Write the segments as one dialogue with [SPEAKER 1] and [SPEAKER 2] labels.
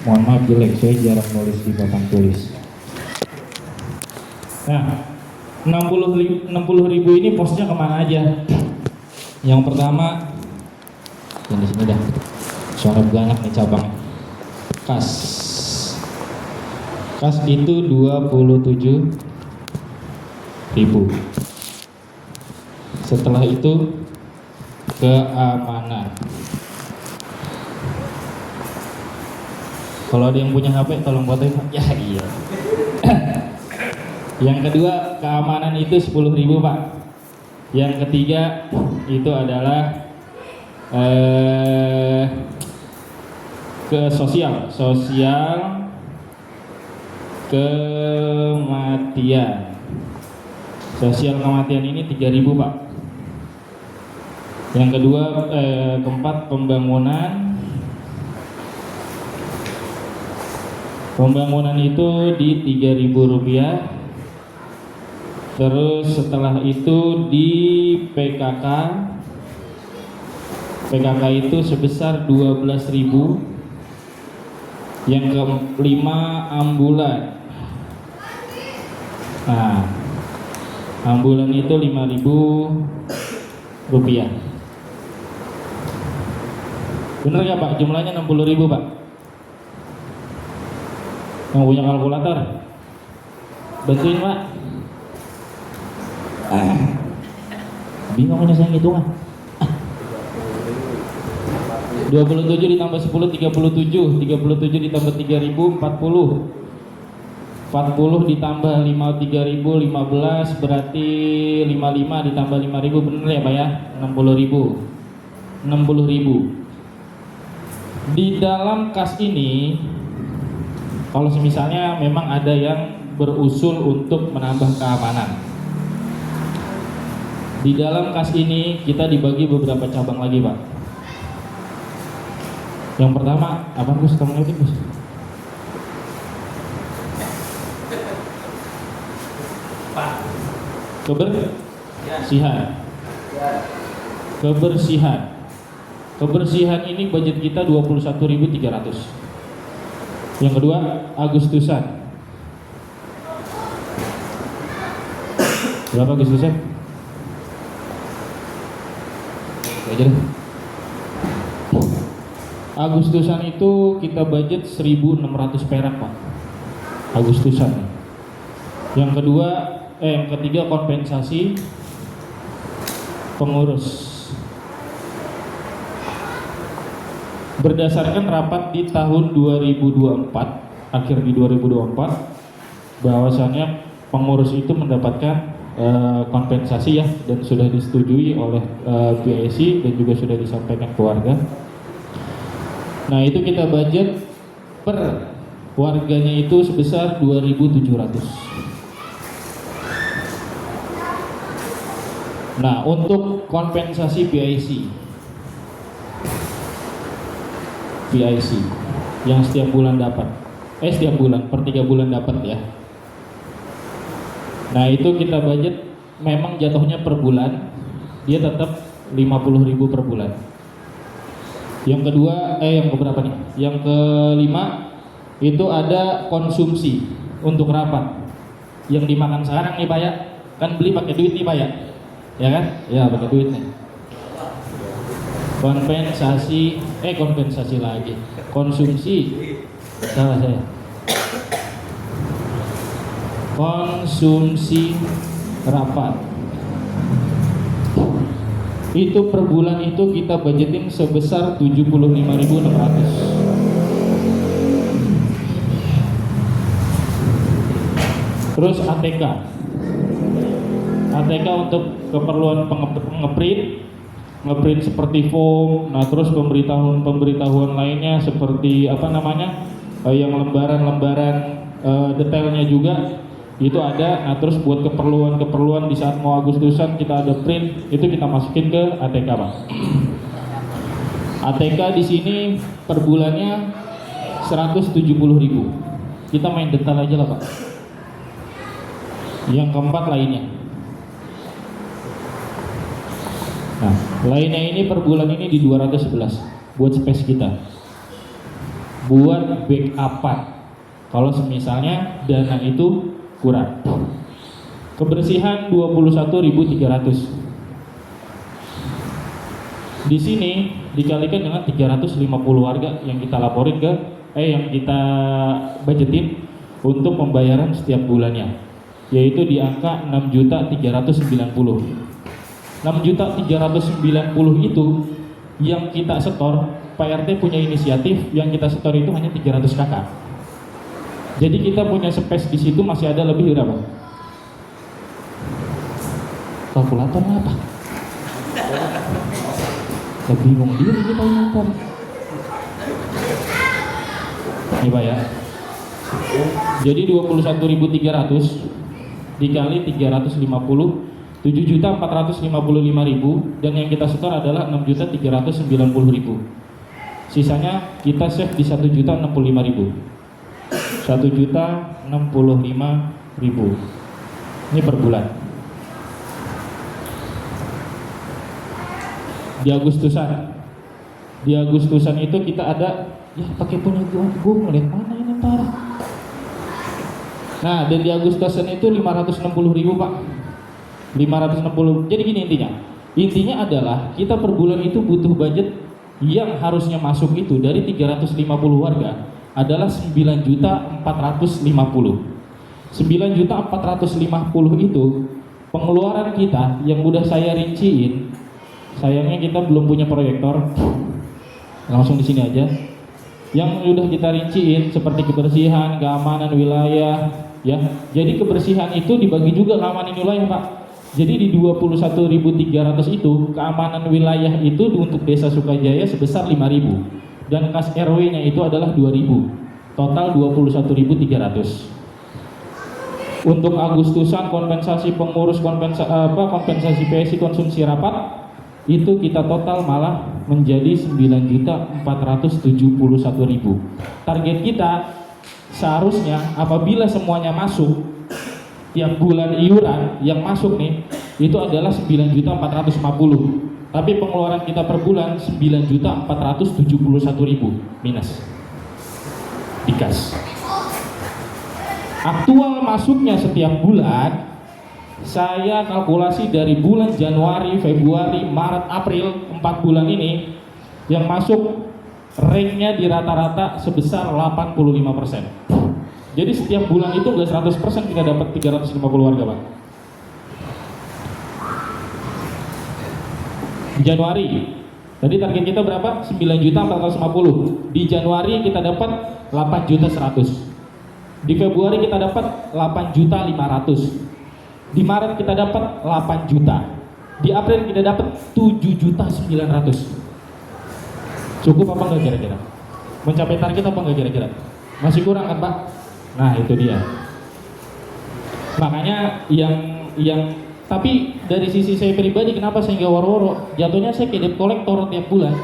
[SPEAKER 1] Mohon maaf jelek, saya jarang nulis di papan tulis. Nah, 60.000 ini posnya kemana aja? Yang pertama, yang di sini dah. Soalnya banyak nih cabangnya. Kas. Kas itu 27.000. Setelah itu keamanan. Kalau ada yang punya HP tolong fotoin. Ya iya. Yang kedua keamanan itu 10.000 Pak. Yang ketiga itu adalah ke sosial kematian. Sosial kematian ini 3.000 Pak. Yang kedua keempat pembangunan. Pembangunan itu di 3.000 rupiah. Terus setelah itu di PKK itu sebesar 12.000. Yang kelima ambulan. Nah, ambulan itu 5.000 rupiah. Bener ya Pak? Jumlahnya 60.000 Pak. Yang punya kalkulator bantuin Pak. Bingung punya saya ngitungan. 27 ditambah 10 37. 37 ditambah 3.000 40. 40 ditambah 3.000 15 berarti 55 ditambah 5.000 bener ya Pak ya? 60.000. Di dalam kas ini kalau misalnya memang ada yang berusul untuk menambah keamanan. Di dalam kas ini kita dibagi beberapa cabang lagi Pak. Yang pertama, apa Gus? Kamu ngerti Gus? Kebersihan ini budget kita 21.300. Yang kedua Agustusan. Berapa Agustusan? Aja deh. Agustusan itu kita budget 1.600 perak Pak. Agustusan. Yang ketiga kompensasi pengurus. Berdasarkan rapat di tahun 2024, akhir di 2024, bahwasannya pengurus itu mendapatkan kompensasi ya, dan sudah disetujui oleh PIC dan juga sudah disampaikan keluarga. Nah itu kita budget per warganya itu sebesar 2.700. Nah untuk kompensasi PIC yang setiap bulan dapat, setiap bulan per 3 bulan dapat ya. Nah itu kita budget memang jatuhnya per bulan, dia tetap 50.000 per bulan. Yang kedua, yang keberapa nih? Yang kelima itu ada konsumsi untuk rapat. Yang dimakan sekarang nih Pak ya, kan beli pakai duit nih Pak ya, ya kan? Ya pakai duit nih. Kompensasi lagi. Konsumsi, salah saya. Konsumsi rapat. Itu per bulan itu kita budgetin sebesar 75.600. Terus ATK untuk keperluan ngeprint seperti form. Nah terus pemberitahuan lainnya seperti yang lembaran detailnya juga itu ada. Nah terus buat keperluan di saat mau Agustusan kita ada print, itu kita masukin ke ATK Pak. ATK di sini per bulannya 170.000. Kita main detail aja lah Pak. Yang keempat lainnya. Nah, lainnya ini per bulan ini di 211 buat space kita. buat backupan kalau semisalnya dana itu kurang. Kebersihan 21.300. Di sini dikalikan dengan 350 warga yang kita laporin yang kita budgetin untuk pembayaran setiap bulannya, yaitu di angka 6.390. 6.390 itu yang kita setor. Pak RT punya inisiatif, yang kita setor itu hanya 300 kakak. Jadi kita punya space di situ masih ada lebih berapa? Kalkulator apa? Saya bingung diri kita nonton. Ini Pak ya. Jadi 21.300 dikali 350, 7.455.000, dan yang kita setor adalah 6.390.000. Sisanya kita save di 1.065.000. 1.065.000. Ini per bulan. Di Agustusan itu kita ada, ya pakai punya gue ngeliat mana ini parah. Nah, dan di Agustusan itu 560.000 Pak. 560. Jadi gini intinya adalah kita per bulan itu butuh budget yang harusnya masuk itu dari 350 warga adalah 9.450. 9.450 itu pengeluaran kita yang udah saya rinciin. Sayangnya kita belum punya proyektor. Langsung di sini aja. Yang udah kita rinciin seperti kebersihan, keamanan wilayah, ya. Jadi kebersihan itu dibagi juga keamanan wilayah, Pak. Jadi di 21.300 itu keamanan wilayah itu untuk Desa Sukajaya sebesar 5.000 dan kas RW-nya itu adalah 2.000. Total 21.300. Untuk Agustusan kompensasi pengurus kompensasi PSI konsumsi rapat itu kita total malah menjadi 9.471.000. Target kita seharusnya apabila semuanya masuk, tiap bulan iuran yang masuk nih itu adalah 9.450. Tapi pengeluaran kita per bulan 9.471.000 minus di kas. Aktual masuknya setiap bulan saya kalkulasi dari bulan Januari, Februari, Maret, April 4 bulan ini yang masuk ranknya di rata-rata sebesar 85%. Jadi setiap bulan itu enggak 100% kita dapat 350 warga, Pak. Di Januari, tadi target kita berapa? 9.450. Di Januari kita dapat 8.100. Di Februari kita dapat 8.500. Di Maret kita dapat 8 juta. Di April kita dapat 7.900. Cukup apa enggak kira-kira? Mencapai target apa enggak kira-kira? Masih kurang kan, Pak? Nah, itu dia. Makanya tapi dari sisi saya pribadi kenapa saya nggak woro-woro? Jatuhnya saya kayak debt collector tiap bulan.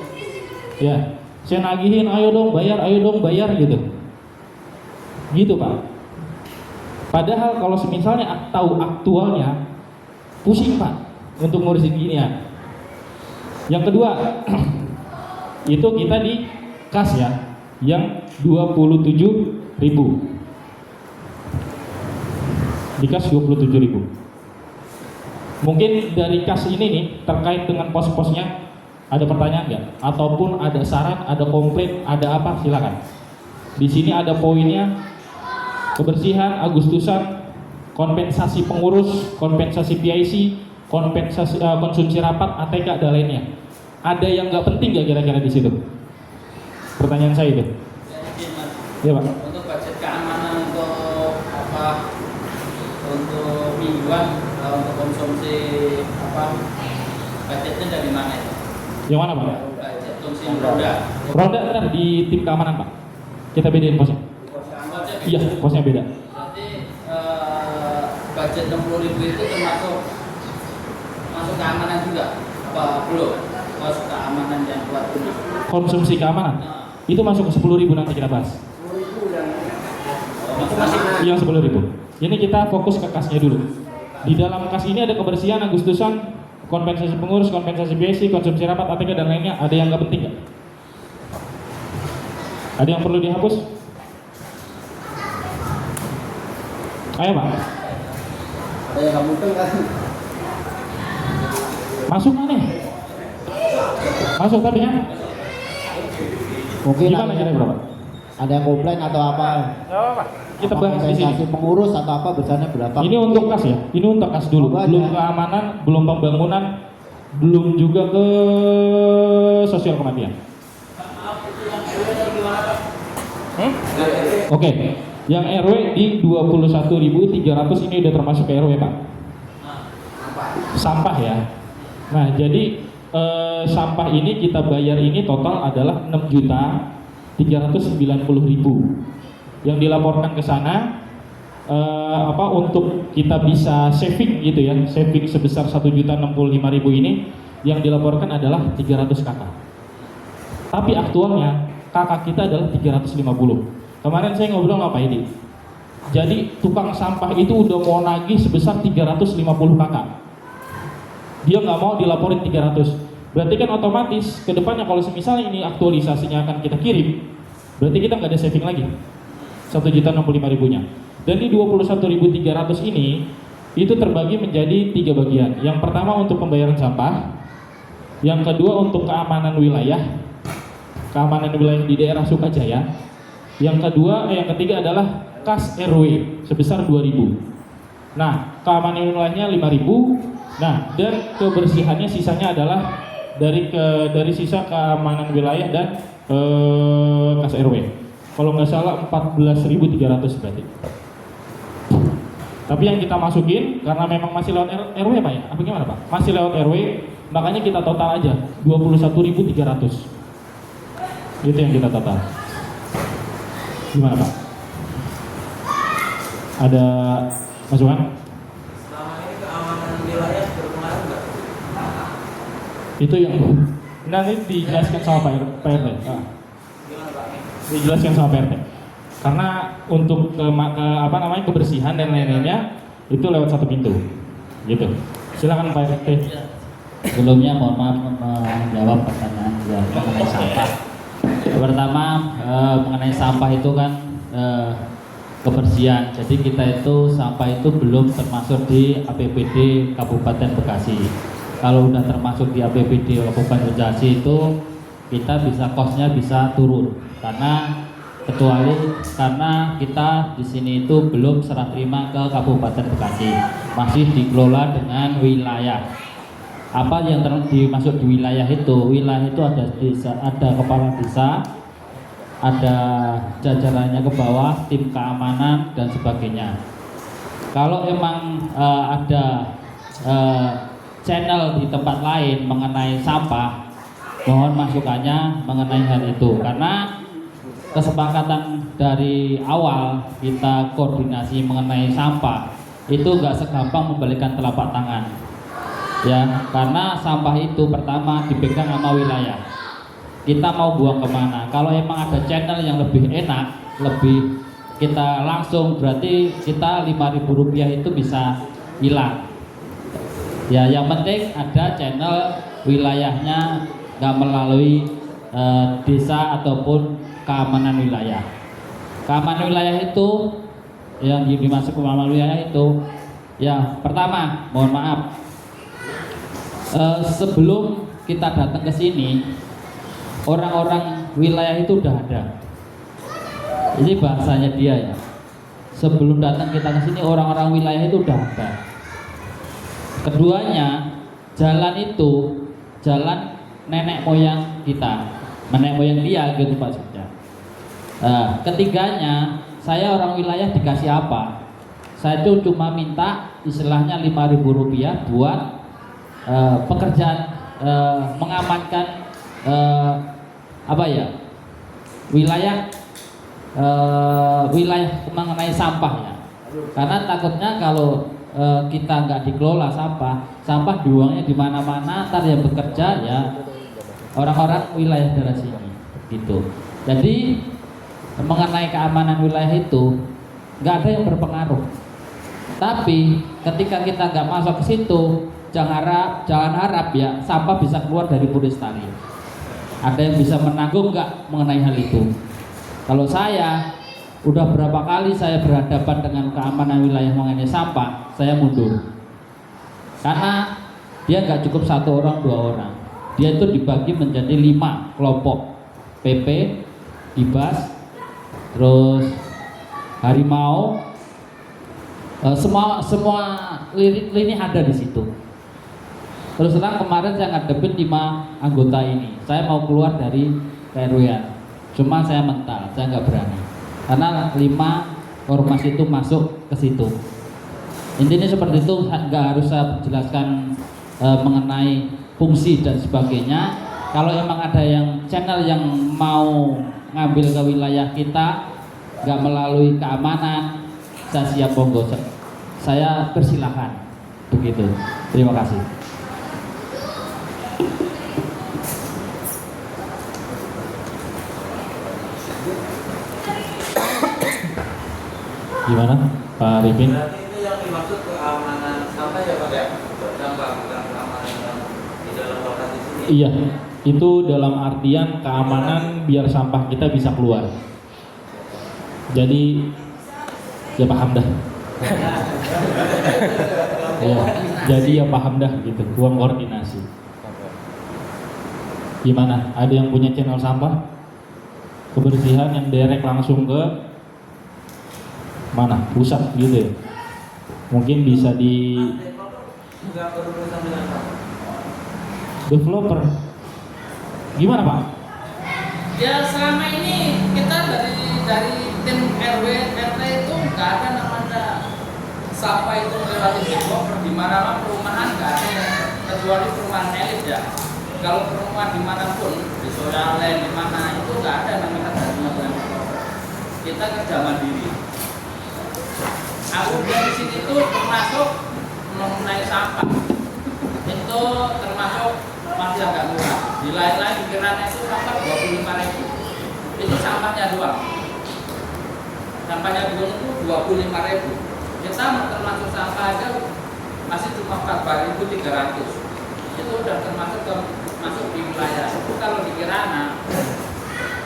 [SPEAKER 1] Ya, saya nagihin, ayo dong bayar gitu. Gitu, Pak. Padahal kalau misalnya tahu aktualnya, pusing, Pak, untuk ngurusin ginian. Yang kedua, itu kita di kas ya, yang 27.000. Di kas 27.000. Mungkin dari kas ini nih terkait dengan pos-posnya ada pertanyaan nggak? Ataupun ada saran, ada komplain, ada apa? Silakan. Di sini ada poinnya: kebersihan, Agustusan, kompensasi pengurus, kompensasi PIC, kompensasi konsumsi rapat, ATK dan lainnya. Ada yang nggak penting nggak kira-kira di situ? Pertanyaan saya itu. Ya, Pak.
[SPEAKER 2] Untuk budget keamanan untuk apa? Untuk mingguan, untuk konsumsi budgetnya dari mana itu?
[SPEAKER 1] Yang mana, Pak?
[SPEAKER 2] Budget konsumsi roda.
[SPEAKER 1] Roda benar di tim keamanan, Pak. Kita bedain posnya. Iya, posnya beda.
[SPEAKER 2] Berarti budget 60.000 itu termasuk keamanan juga? Apa belum? Masuk keamanan yang buat ini?
[SPEAKER 1] Konsumsi keamanan? Itu masuk ke 10.000 nanti kita bahas.
[SPEAKER 2] 10.000 dan itu masih
[SPEAKER 1] Yang 10.000. Ini kita fokus ke kasnya dulu. Di dalam kas ini ada kebersihan, Agustusan, kompensasi pengurus, kompensasi PSI, konsumsi rapat, ATK dan lainnya. Ada yang nggak penting nggak? Ada yang perlu dihapus? Ayo Pak.
[SPEAKER 3] Ada yang kamu kan?
[SPEAKER 1] Masuk nggak nih? Masuk tapi kan?
[SPEAKER 3] Mungkin
[SPEAKER 1] Gimana kira-kira Pak?
[SPEAKER 3] ada yang komplain atau apa?
[SPEAKER 1] Kita bahas di sini.
[SPEAKER 3] Kompensasi pengurus atau apa besarnya berapa?
[SPEAKER 1] Ini untuk kas ya, ini untuk kas dulu,
[SPEAKER 3] Coba
[SPEAKER 1] belum
[SPEAKER 3] aja.
[SPEAKER 1] keamanan, belum pembangunan, belum juga ke sosial kematian. Oke, yang RW di 21.300 ini udah termasuk ke RW Pak. Sampah ya. Nah jadi sampah ini kita bayar ini total adalah 6.390.000 yang dilaporkan ke sana. Untuk kita bisa saving gitu ya, saving sebesar 1.065.000 ini yang dilaporkan adalah 300 kakak. Tapi aktualnya kakak kita adalah 350. Kemarin saya ngobrol sama Pak Edi. Jadi tukang sampah itu udah mau nagih sebesar 350 kakak. Dia nggak mau dilaporin 300. Berarti kan otomatis ke depannya kalau misalnya ini aktualisasinya akan kita kirim, berarti kita nggak ada saving lagi 1.065.000-nya. Dan di 21.300 ini itu terbagi menjadi 3 bagian. Yang pertama untuk pembayaran sampah, yang kedua untuk keamanan wilayah di daerah Sukajaya, yang ketiga adalah kas RW sebesar 2.000. Nah, keamanan wilayahnya 5.000. Nah, dan kebersihannya sisanya adalah dari sisa keamanan wilayah dan kas RW. Kalau nggak salah 14.300 berarti. Tapi yang kita masukin karena memang masih lewat RW Pak ya? Apa gimana Pak? Masih lewat RW, makanya kita total aja 21.300. Itu yang kita total. Gimana Pak? Ada masukan?
[SPEAKER 4] Selama ini keamanan wilayah berpengaruh nggak?
[SPEAKER 1] Itu yang nanti dijelaskan sama Pak RT.
[SPEAKER 4] Gimana Pak?
[SPEAKER 1] Dijelaskan sama Pak RT. Karena untuk kebersihan dan lain-lainnya itu lewat satu pintu, gitu. Silakan Pak RT.
[SPEAKER 5] Sebelumnya mohon maaf menjawab pertanyaan yang mengenai sampah. Pertama mengenai sampah itu kan kebersihan. Jadi kita itu sampah itu belum termasuk di APBD Kabupaten Bekasi. Kalau udah termasuk di APBD Kabupaten Bekasi itu kita bisa kosnya bisa turun karena kita di sini itu belum serah terima ke Kabupaten Bekasi, masih dikelola dengan wilayah. Apa yang dimasuk di wilayah itu? Wilayah itu ada desa, ada kepala desa, ada jajarannya ke bawah, tim keamanan dan sebagainya. Kalau emang ada channel di tempat lain mengenai sampah, mohon masukannya mengenai hal itu karena kesepakatan dari awal kita koordinasi mengenai sampah itu nggak segampang membalikan telapak tangan ya, karena sampah itu pertama dipegang sama wilayah, kita mau buang kemana. Kalau emang ada channel yang lebih enak, lebih kita langsung, berarti kita Rp5.000 itu bisa hilang ya. Yang penting ada channel wilayahnya, nggak melalui desa ataupun keamanan wilayah. Keamanan wilayah itu yang dimasuk keamanan wilayah itu ya, pertama mohon maaf, sebelum kita datang ke sini orang-orang wilayah itu udah ada. Ini bahasanya dia ya. Sebelum datang kita ke sini orang-orang wilayah itu udah ada. Keduanya, jalan itu jalan nenek moyang kita, nenek moyang dia gitu Pak Sekda. Ketiganya, saya orang wilayah dikasih apa? Saya itu cuma minta istilahnya Rp5.000 buat pekerjaan mengamankan wilayah mengenai sampah ya. Karena takutnya kalau kita nggak dikelola sampah dibuangnya di mana-mana, ntar yang bekerja ya orang-orang wilayah daerah sini gitu. Jadi mengenai keamanan wilayah itu nggak ada yang berpengaruh. Tapi ketika kita nggak masuk ke situ, jangan harap ya sampah bisa keluar dari Purwostari. Ada yang bisa menanggung nggak mengenai hal itu? Kalau saya udah berapa kali saya berhadapan dengan keamanan wilayah mengenai sampah, saya mundur. Karena dia nggak cukup 1 orang 2 orang, dia itu dibagi menjadi 5 kelompok. PP, Ibas, terus Harimau, semua lini ada di situ. Terus terang kemarin saya ngadepin 5 anggota ini. Saya mau keluar dari KRW-an, cuma saya mental, saya nggak berani. Karena 5 ormas itu masuk ke situ. Intinya seperti itu, nggak harus saya jelaskan mengenai fungsi dan sebagainya. Kalau emang ada yang channel yang mau ngambil ke wilayah kita, nggak melalui keamanan, saya siap monggo. Saya persilahkan. Begitu. Terima kasih.
[SPEAKER 1] Gimana Pak Arifin?
[SPEAKER 4] Berarti itu yang dimaksud keamanan sampah ya Pak ya? Dampak bukan keamanan yang di dalam lokasi sini.
[SPEAKER 1] Iya, itu dalam artian keamanan biar sampah kita bisa keluar. Jadi ya paham dah. Ya, jadi ya paham dah gitu. Ruang koordinasi. Gimana? Ada yang punya channel sampah kebersihan yang direct langsung ke mana? Pusat gitu ya? Mungkin bisa di
[SPEAKER 4] Nggak berurusan dengan sampah.
[SPEAKER 1] developer. Gimana Pak?
[SPEAKER 2] Ya selama ini kita dari tim RW RT itu nggak ada namanya sampah itu melewati developer di mana perumahan nggak ada, kecuali perumahan elit ya. Kalau perumahan dimanapun di Soralen di mana itu nggak ada namanya developer. Kita kerja mandiri. Aku dari sini tuh termasuk mengenai sampah itu termasuk masih agak murah. Di lain-lain pikiran itu sampah 25.000. Itu sampahnya doang. Sampahnya doang itu 25.000. Kita termasuk sampah aja masih cuma 4.300. Itu udah termasuk masuk di wilayah. Itu kalau di Kirana,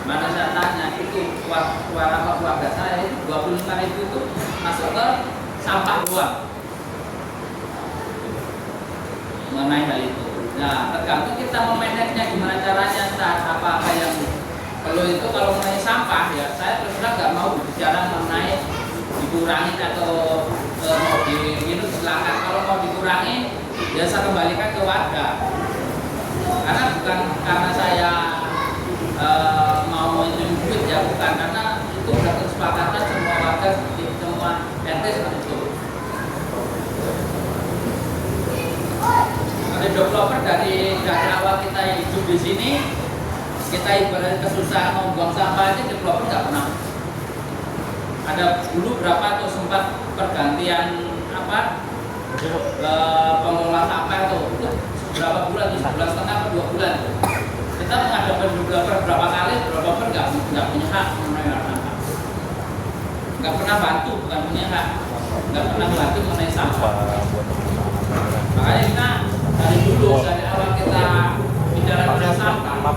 [SPEAKER 2] mana saya tanya itu keluarga saya itu 25.000 itu masuk ke sampah doang. Mengenai hal itu. Nah, tergantung kita memanagenya gimana caranya, saat apa yang perlu itu. Kalau mengenai sampah ya saya terus terang nggak mau bicara mengenai dikurangi atau mau diminum silakan. Kalau mau dikurangi ya saya kembalikan ke warga. Karena bukan karena saya mau itu duit ya, bukan, karena itu udah kesepakatan semua warga seperti semua RT seperti itu. Ada developer dari awal kita hidup di sini, kita ibarat kesusahan mau buang sampah aja developer nggak pernah. Ada dulu berapa tuh sempat pergantian apa pengelola sampah itu berapa bulan, 1,5 bulan atau 2 bulan. Kita menghadapi developer berapa kali, developer nggak punya hak mengenai sampah, nggak pernah bantu, bukan punya hak, nggak pernah bantu mengenai sampah. Makanya kita dari dulu, dari awal kita bicara tentang sampah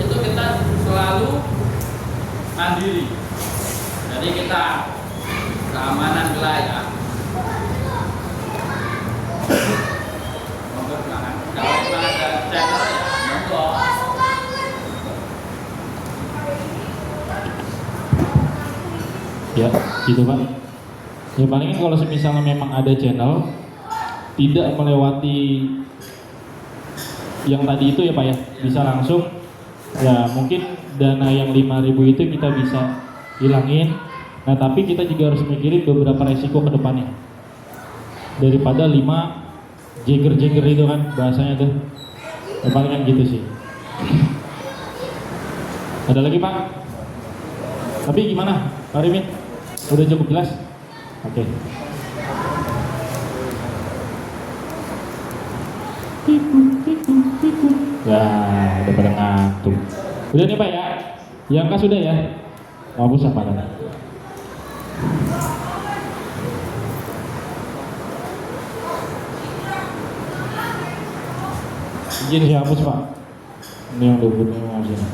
[SPEAKER 2] itu kita selalu mandiri. Jadi kita keamanan wilayah. Monggo silakan. Kalau memang ada channel ya monggo.
[SPEAKER 1] Ya, gitu Pak. Ya paling kalau misalnya memang ada channel tidak melewati yang tadi itu ya Pak ya, bisa langsung ya mungkin dana yang 5.000 itu kita bisa hilangin. Nah tapi kita juga harus mikirin beberapa resiko ke depannya daripada 5 jeger-jeger itu kan bahasanya tuh. Ya, paling kan gitu sih. Ada lagi Pak? Tapi gimana Pak Rimin? Udah cukup jelas? Oke. Ya, udah pada ngantuk. Udah nih Pak ya? Yang kas sudah ya? Hapus apa kan? Izin saya hapus Pak. Ini yang 20 mau sini.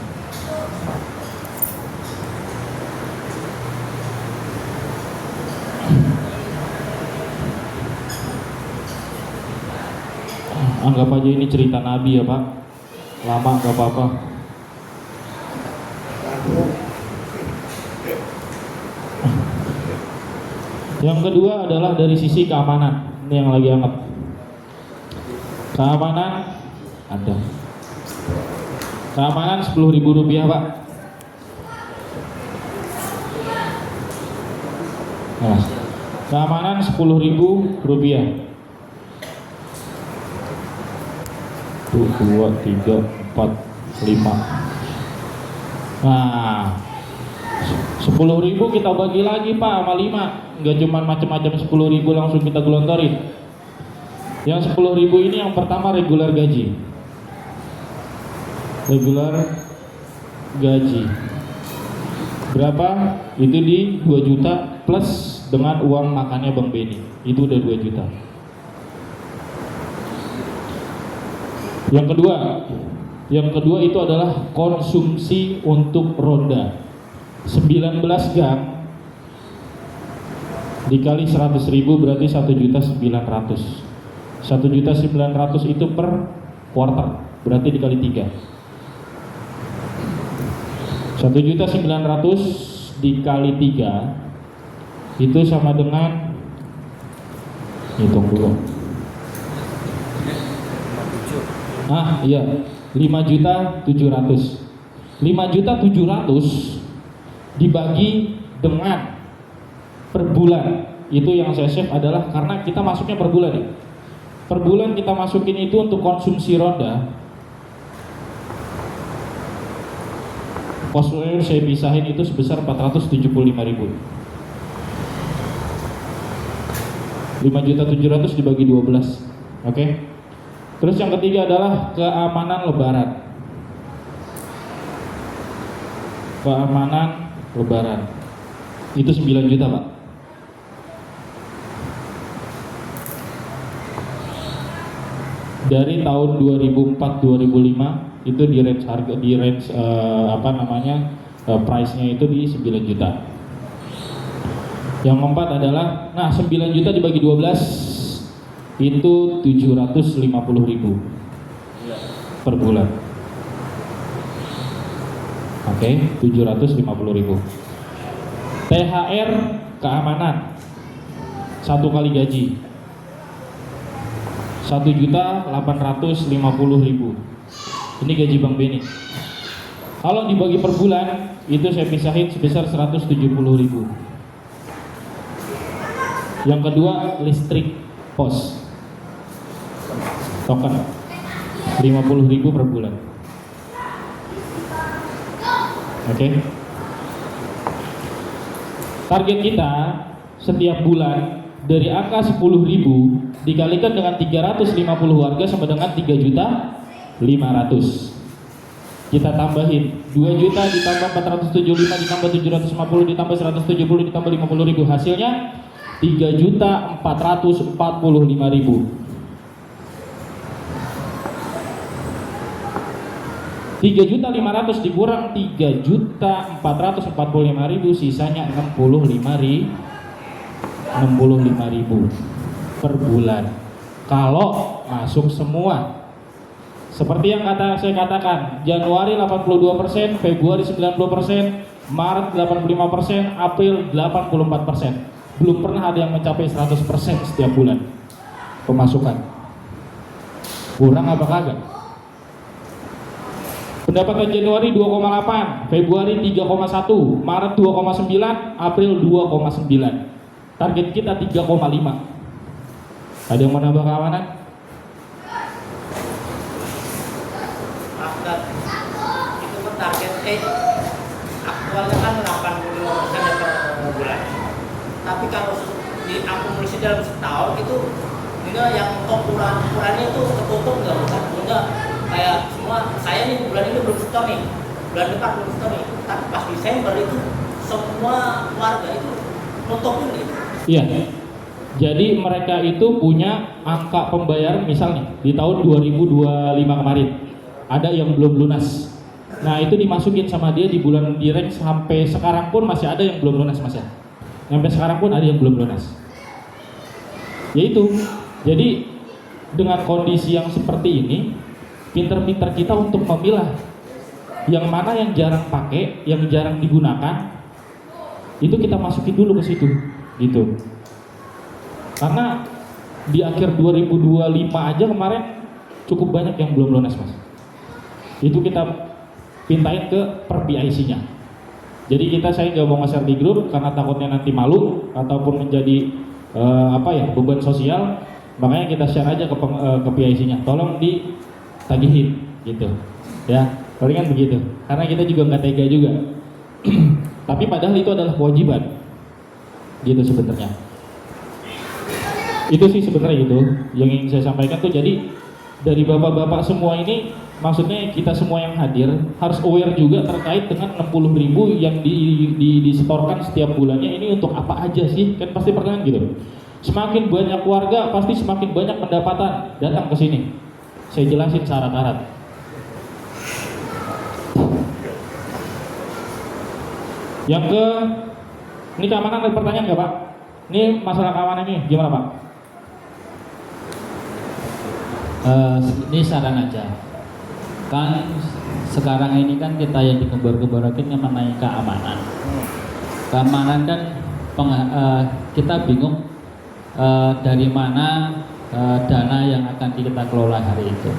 [SPEAKER 1] Anggap aja ini cerita Nabi ya Pak. Lama nggak apa-apa. Yang kedua adalah dari sisi keamanan. Ini yang lagi hangat. Keamanan ada. Keamanan Rp10.000 Pak. Nah, keamanan Rp10.000. 1, 2, 3, 4, 5. Nah, 10.000 kita bagi lagi Pak sama 5. Nggak cuma macam-macam 10.000 langsung kita gelontorin. Yang 10.000 ini yang pertama regular gaji. Regular gaji berapa? Itu di 2 juta plus dengan uang makannya Bang Beni. Itu udah 2 juta. Yang kedua itu adalah konsumsi untuk ronda. 19 gang dikali 100.000 berarti 1.900.000. 1.900.000 itu per quarter, berarti dikali 3. 1.900.000 dikali 3 itu sama dengan, hitung dulu. Iya, 5.700.000. 5.700.000 dibagi dengan per bulan. Itu yang saya save adalah karena kita masuknya per bulan ya. Per bulan kita masukin itu untuk konsumsi ronda. Posnya saya pisahin itu sebesar 475.000. 5.700.000 dibagi 12. Oke. Terus yang ketiga adalah keamanan lebaran. Keamanan lebaran. Itu 9 juta, Pak. Dari tahun 2004-2005 itu di range harga price-nya itu di 9 juta. Yang keempat adalah 9 juta dibagi 12 itu 750.000 per bulan. Oke, 750.000. THR keamanan 1 kali gaji 1.850.000. Ini gaji Bang Beni. Kalau dibagi per bulan itu saya pisahin sebesar 170.000. Yang kedua listrik pos token 50.000 per bulan. Oke. Target kita setiap bulan dari angka 10.000 dikalikan dengan 350 warga sama dengan 3.500.000. Kita tambahin 2 juta ditambah 475 ditambah 750 ditambah 170 ditambah 50.000, hasilnya 3.445.000. 3.500.000 dikurang 3.445.000, sisanya 65.000 per bulan. Kalau masuk semua. Seperti yang saya katakan, Januari 82%, Februari 90%, Maret 85%, April 84%. Belum pernah ada yang mencapai 100% setiap bulan pemasukan. Kurang apa kagak? Pendapatan Januari 2,8, Februari 3,1, Maret 2,9, April 2,9. Target kita 3,5. Ada yang mau nambah keamanan?
[SPEAKER 6] Itu kan target aktualnya kan 85% per bulan. Tapi kalau diakumulasi dalam setahun itu enggak, yang ukurannya itu ketutup enggak kayak semua saya nih bulan ini belum setor nih, bulan depan belum setor nih, tapi pas Desember itu semua warga itu nutupin gitu.
[SPEAKER 1] Iya. Jadi mereka itu punya angka pembayaran misalnya di tahun 2025 kemarin ada yang belum lunas. Nah itu dimasukin sama dia di bulan direct sampai sekarang pun masih ada yang belum lunas Mas ya. Sampai sekarang pun ada yang belum lunas. Yaitu jadi dengan kondisi yang seperti ini, pinter-pinter kita untuk memilah yang mana yang jarang pakai, yang jarang digunakan, itu kita masukin dulu ke situ, gitu. Karena di akhir 2025 aja kemarin cukup banyak yang belum lunas, Mas. Itu kita pintain ke per PIC-nya. Jadi saya nggak mau nge-share di grup karena takutnya nanti malu ataupun menjadi beban sosial. Makanya kita share aja ke PIC-nya. Tolong ditagihin, gitu. Ya, palingan begitu. Karena kita juga nggak tega juga. Tapi padahal itu adalah kewajiban, gitu sebenarnya. Itu sih sebenarnya itu yang ingin saya sampaikan tuh. Jadi dari bapak-bapak semua ini, maksudnya kita semua yang hadir harus aware juga terkait dengan 60.000 yang disetorkan setiap bulannya ini untuk apa aja sih? Kan pasti pertanyaan gitu. Semakin banyak warga pasti semakin banyak pendapatan datang ke sini. Saya jelasin syarat-syarat. Yang ini keamanan, ada pertanyaan nggak Pak? Ini masalah keamanan ini gimana Pak?
[SPEAKER 5] Ini saran aja. Kan sekarang ini kan kita yang digembar-gemborkan mengenai keamanan. Keamanan kan kita bingung dari mana dana yang akan kita kelola hari itu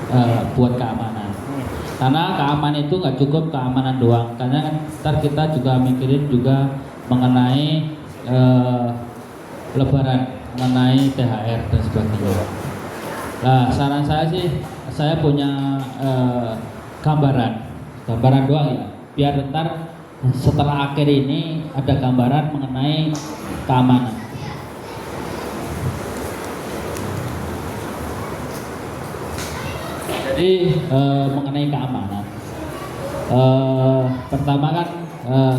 [SPEAKER 5] buat keamanan. Karena keamanan itu nggak cukup keamanan doang. Karena kan ntar kita juga mikirin juga mengenai Lebaran, mengenai THR dan sebagainya. Nah, saran saya sih, saya punya gambaran doang ya, biar ntar setelah akhir ini ada gambaran mengenai keamanan. Jadi mengenai keamanan, pertama kan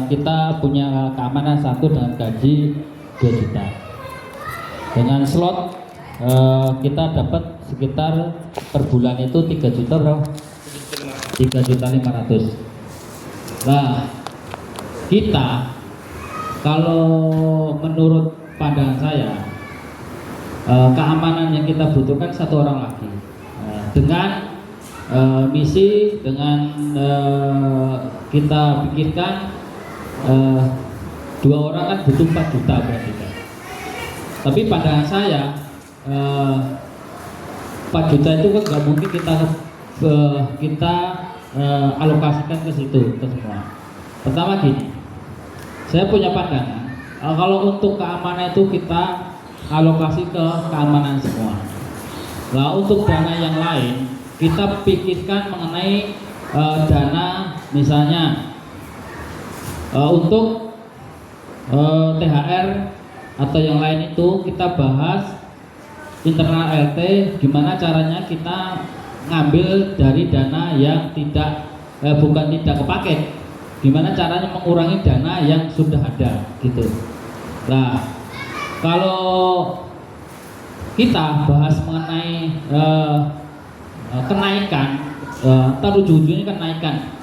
[SPEAKER 5] kita punya keamanan satu dengan gaji 2 juta, dengan slot kita dapat sekitar per bulan itu 3 juta berapa? 3.500.000. Nah, kita kalau menurut pandangan saya keamanan yang kita butuhkan 1 orang lagi dengan misi, dengan kita pikirkan 2 orang kan butuh 4 juta berarti kan. Tapi pandangan saya 4 juta itu kan nggak mungkin kita alokasikan ke situ ke semua. Pertama gini, saya punya pandangan kalau untuk keamanan itu kita alokasi ke keamanan semua. Nah, untuk dana yang lain kita pikirkan mengenai dana misalnya untuk THR atau yang lain itu kita bahas internal RT, gimana caranya kita ngambil dari dana yang bukan tidak kepake, gimana caranya mengurangi dana yang sudah ada gitu. Nah, kalau kita bahas mengenai kenaikan, ntar ujung-ujungnya kenaikan,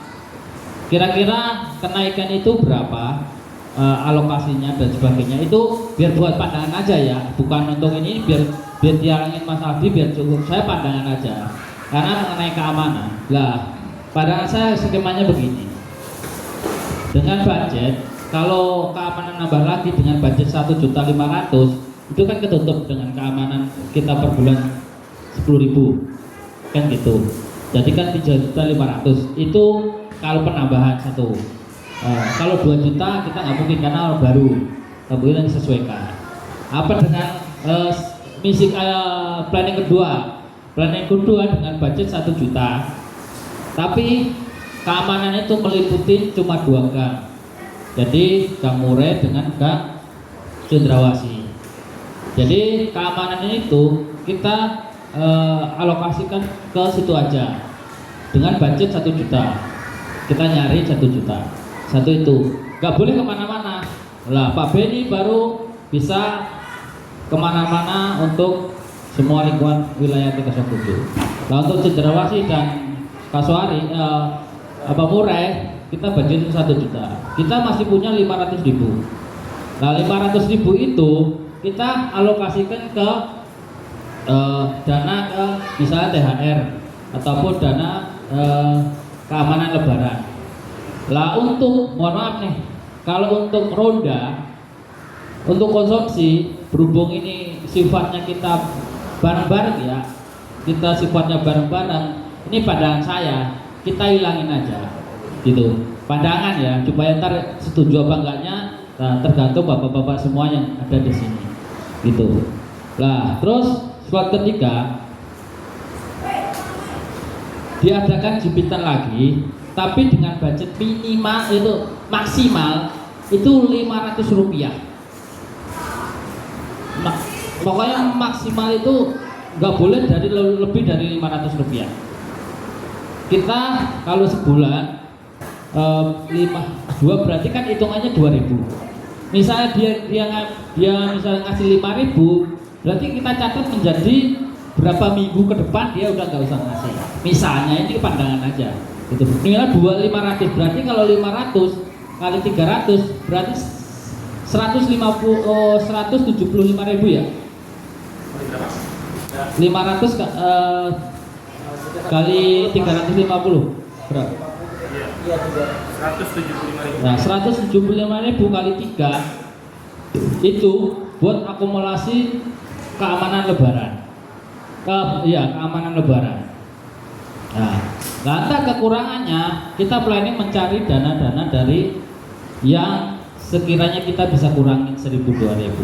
[SPEAKER 5] kira-kira kenaikan itu berapa, alokasinya dan sebagainya, itu biar buat pandangan aja ya, bukan untuk ini, biar dialangin Mas Aldi, biar cukup saya pandangan aja. Karena mengenai keamanan, lah pandangan saya skemanya begini, dengan budget, kalau keamanan nambah lagi dengan budget 1.500.000 itu kan ketutup dengan keamanan kita per bulan 10.000 kan gitu. Jadi kan 3.500.000 itu kalau penambahan satu. Kalau 2 juta kita nggak mungkin karena orang baru, kemudian disesuaikan. Apa dengan misi planning kedua dengan budget 1 juta, tapi keamanan itu meliputi cuma 2 gang, jadi Gang Murai dengan Gang Cendrawasih. Jadi keamanan itu kita alokasikan ke situ aja dengan budget 1 juta, kita nyari 1 juta, satu itu nggak boleh kemana-mana. Lah Pak Beni baru bisa kemana-mana untuk semua lingkungan wilayah Tirtosebudi. Nah, untuk Cendrawasih dan Kasuari Murai kita budget 1 juta, kita masih punya 500.000. Nah 500.000 itu kita alokasikan ke dana ke misalnya THR ataupun dana keamanan lebaran. Lah untuk, mohon maaf nih, kalau untuk ronda, untuk konsumsi, berhubung ini sifatnya kita bareng-bareng ya, kita sifatnya bareng-bareng, ini pandangan saya, kita hilangin aja, gitu. Pandangan ya, supaya ntar setuju apa enggaknya, nah, tergantung bapak-bapak semua yang ada di sini, gitu. Lah, terus slot ketiga, diadakan jepitan lagi, tapi dengan budget minimal itu maksimal itu Rp500. Pokoknya maksimal itu nggak boleh dari lebih dari Rp500. Kita kalau sebulan 2 berarti kan hitungannya 2.000. Misalnya dia misalnya ngasih 5.000, berarti kita catat menjadi berapa minggu ke depan dia udah nggak usah ngasih. Misalnya ini pandangan aja. Itu nilai 2.500, berarti kalau 500 kali 300 berarti 175.000 ya. 500 kali 350 berapa? Nah, 175.000 kali 3 itu buat akumulasi keamanan lebaran. Keamanan lebaran. Nah, lantas kekurangannya kita planning mencari dana-dana dari yang sekiranya kita bisa kurangin 1.000-2.000.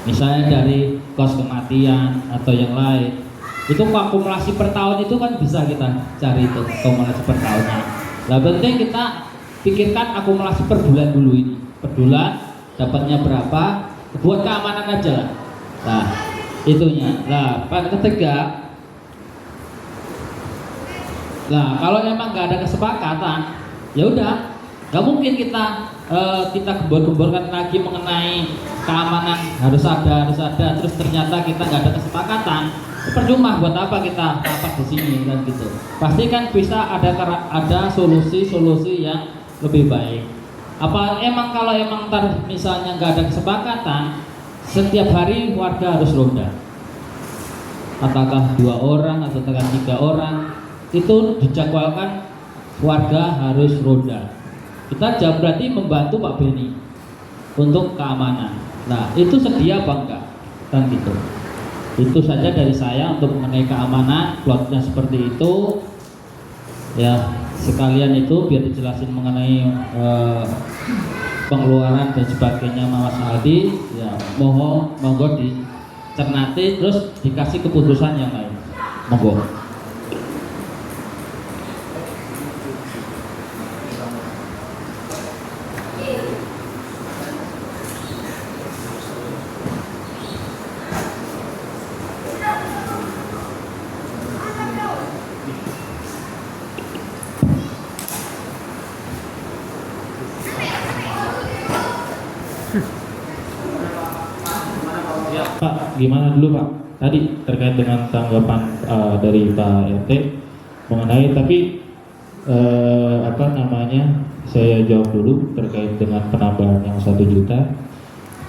[SPEAKER 5] Misalnya dari kos kematian atau yang lain. Itu akumulasi per tahun itu kan bisa kita cari itu akumulasi per tahunnya. Nah, penting kita pikirkan akumulasi per bulan dulu ini. Per bulan dapatnya berapa? Buat keamanan aja lah. Nah, itunya. Nah, ketiga. Nah, kalau memang nggak ada kesepakatan, ya udah, nggak mungkin kita gembor-gemborkan lagi mengenai keamanan harus ada, terus ternyata kita nggak ada kesepakatan. Percuma, buat apa kita rapat di sini kan gitu. Pasti kan bisa ada solusi yang lebih baik. Apa kalau emang ntar misalnya nggak ada kesepakatan, setiap hari warga harus ronda. Apakah 2 orang atau 3 orang? Itu dijadwalkan warga harus ronda. Kita berarti membantu Pak Beni untuk keamanan. Nah, itu sedia apa enggak? Kan gitu. Itu saja dari saya untuk mengenai keamanan. Plotnya seperti itu. Ya, sekalian itu biar dijelasin mengenai pengeluaran dan sebagainya Mas Aldi. Ya, monggo dicermati terus dikasih keputusan yang lain. Monggo.
[SPEAKER 1] Pak, gimana dulu Pak? Tadi terkait dengan tanggapan dari Pak RT mengenai, tapi saya jawab dulu terkait dengan penambahan yang 1 juta.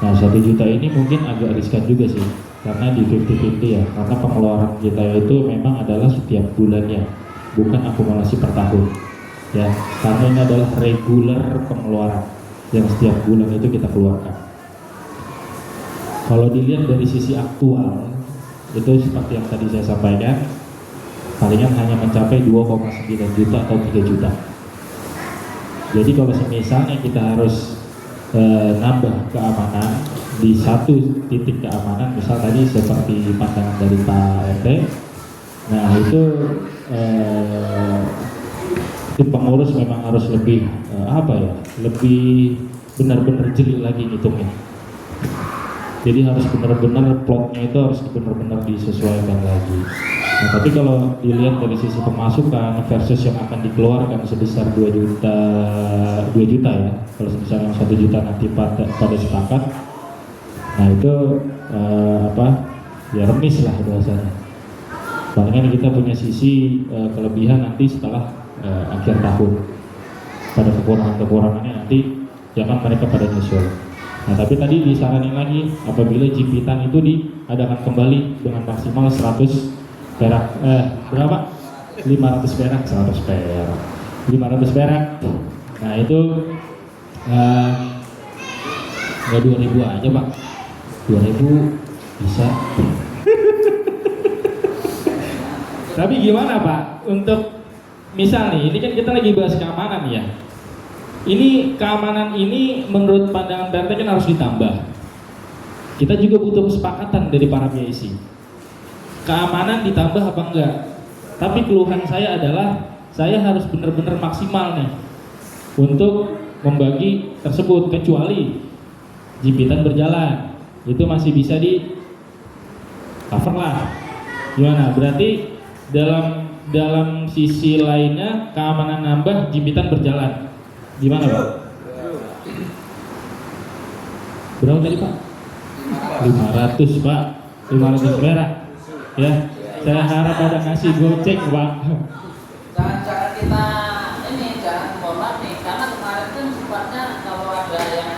[SPEAKER 1] Nah, 1 juta ini mungkin agak riskan juga sih, karena di 50-50 ya, karena pengeluaran kita itu memang adalah setiap bulannya, bukan akumulasi per tahun. Ya, karena ini adalah regular pengeluaran yang setiap bulan itu kita keluarkan. Kalau dilihat dari sisi aktual, itu seperti yang tadi saya sampaikan, palingan hanya mencapai 2,9 juta atau 3 juta. Jadi kalau misalnya kita harus nambah keamanan di satu titik keamanan, misal tadi seperti pandangan dari Pak RT, nah itu pengurus memang harus lebih lebih benar-benar jeli lagi ngitungnya. Jadi harus benar-benar plotnya itu harus benar-benar disesuaikan lagi. Nah, tapi kalau dilihat dari sisi pemasukan versus yang akan dikeluarkan sebesar 2 juta ya, kalau misalnya 1 juta nanti pada sepakat, nah itu ya remis lah bahasanya. Palingan kita punya sisi kelebihan nanti setelah akhir tahun. Pada kekurangannya nanti jangan mereka pada nyusul. Nah, tapi tadi disaranin lagi apabila jimpitan itu diadakan kembali dengan maksimal 100 perak. Berapa? 500 perak, 100 perak. 500 perak. Nah, itu nggak 2000 aja, Pak. 2000 bisa. Tapi gimana, Pak? Untuk misal nih, ini kan kita lagi bahas keamanan ya. Ini keamanan ini menurut pandangan PRT kan harus ditambah. Kita juga butuh kesepakatan dari para PIC. Keamanan ditambah apa enggak? Tapi keluhan saya adalah saya harus benar-benar maksimal nih untuk membagi tersebut, kecuali jimpitan berjalan itu masih bisa di cover lah. Gimana? Berarti dalam sisi lainnya keamanan nambah, jimpitan berjalan. Gimana, Pak? Berapa tadi, Pak? 500, Pak. 500 perak. Ya. Saya harap ada ngasih goceng, Pak.
[SPEAKER 2] Jangan kita ini jangan mohon maaf nih, karena kemarin kan sifatnya kalau ada yang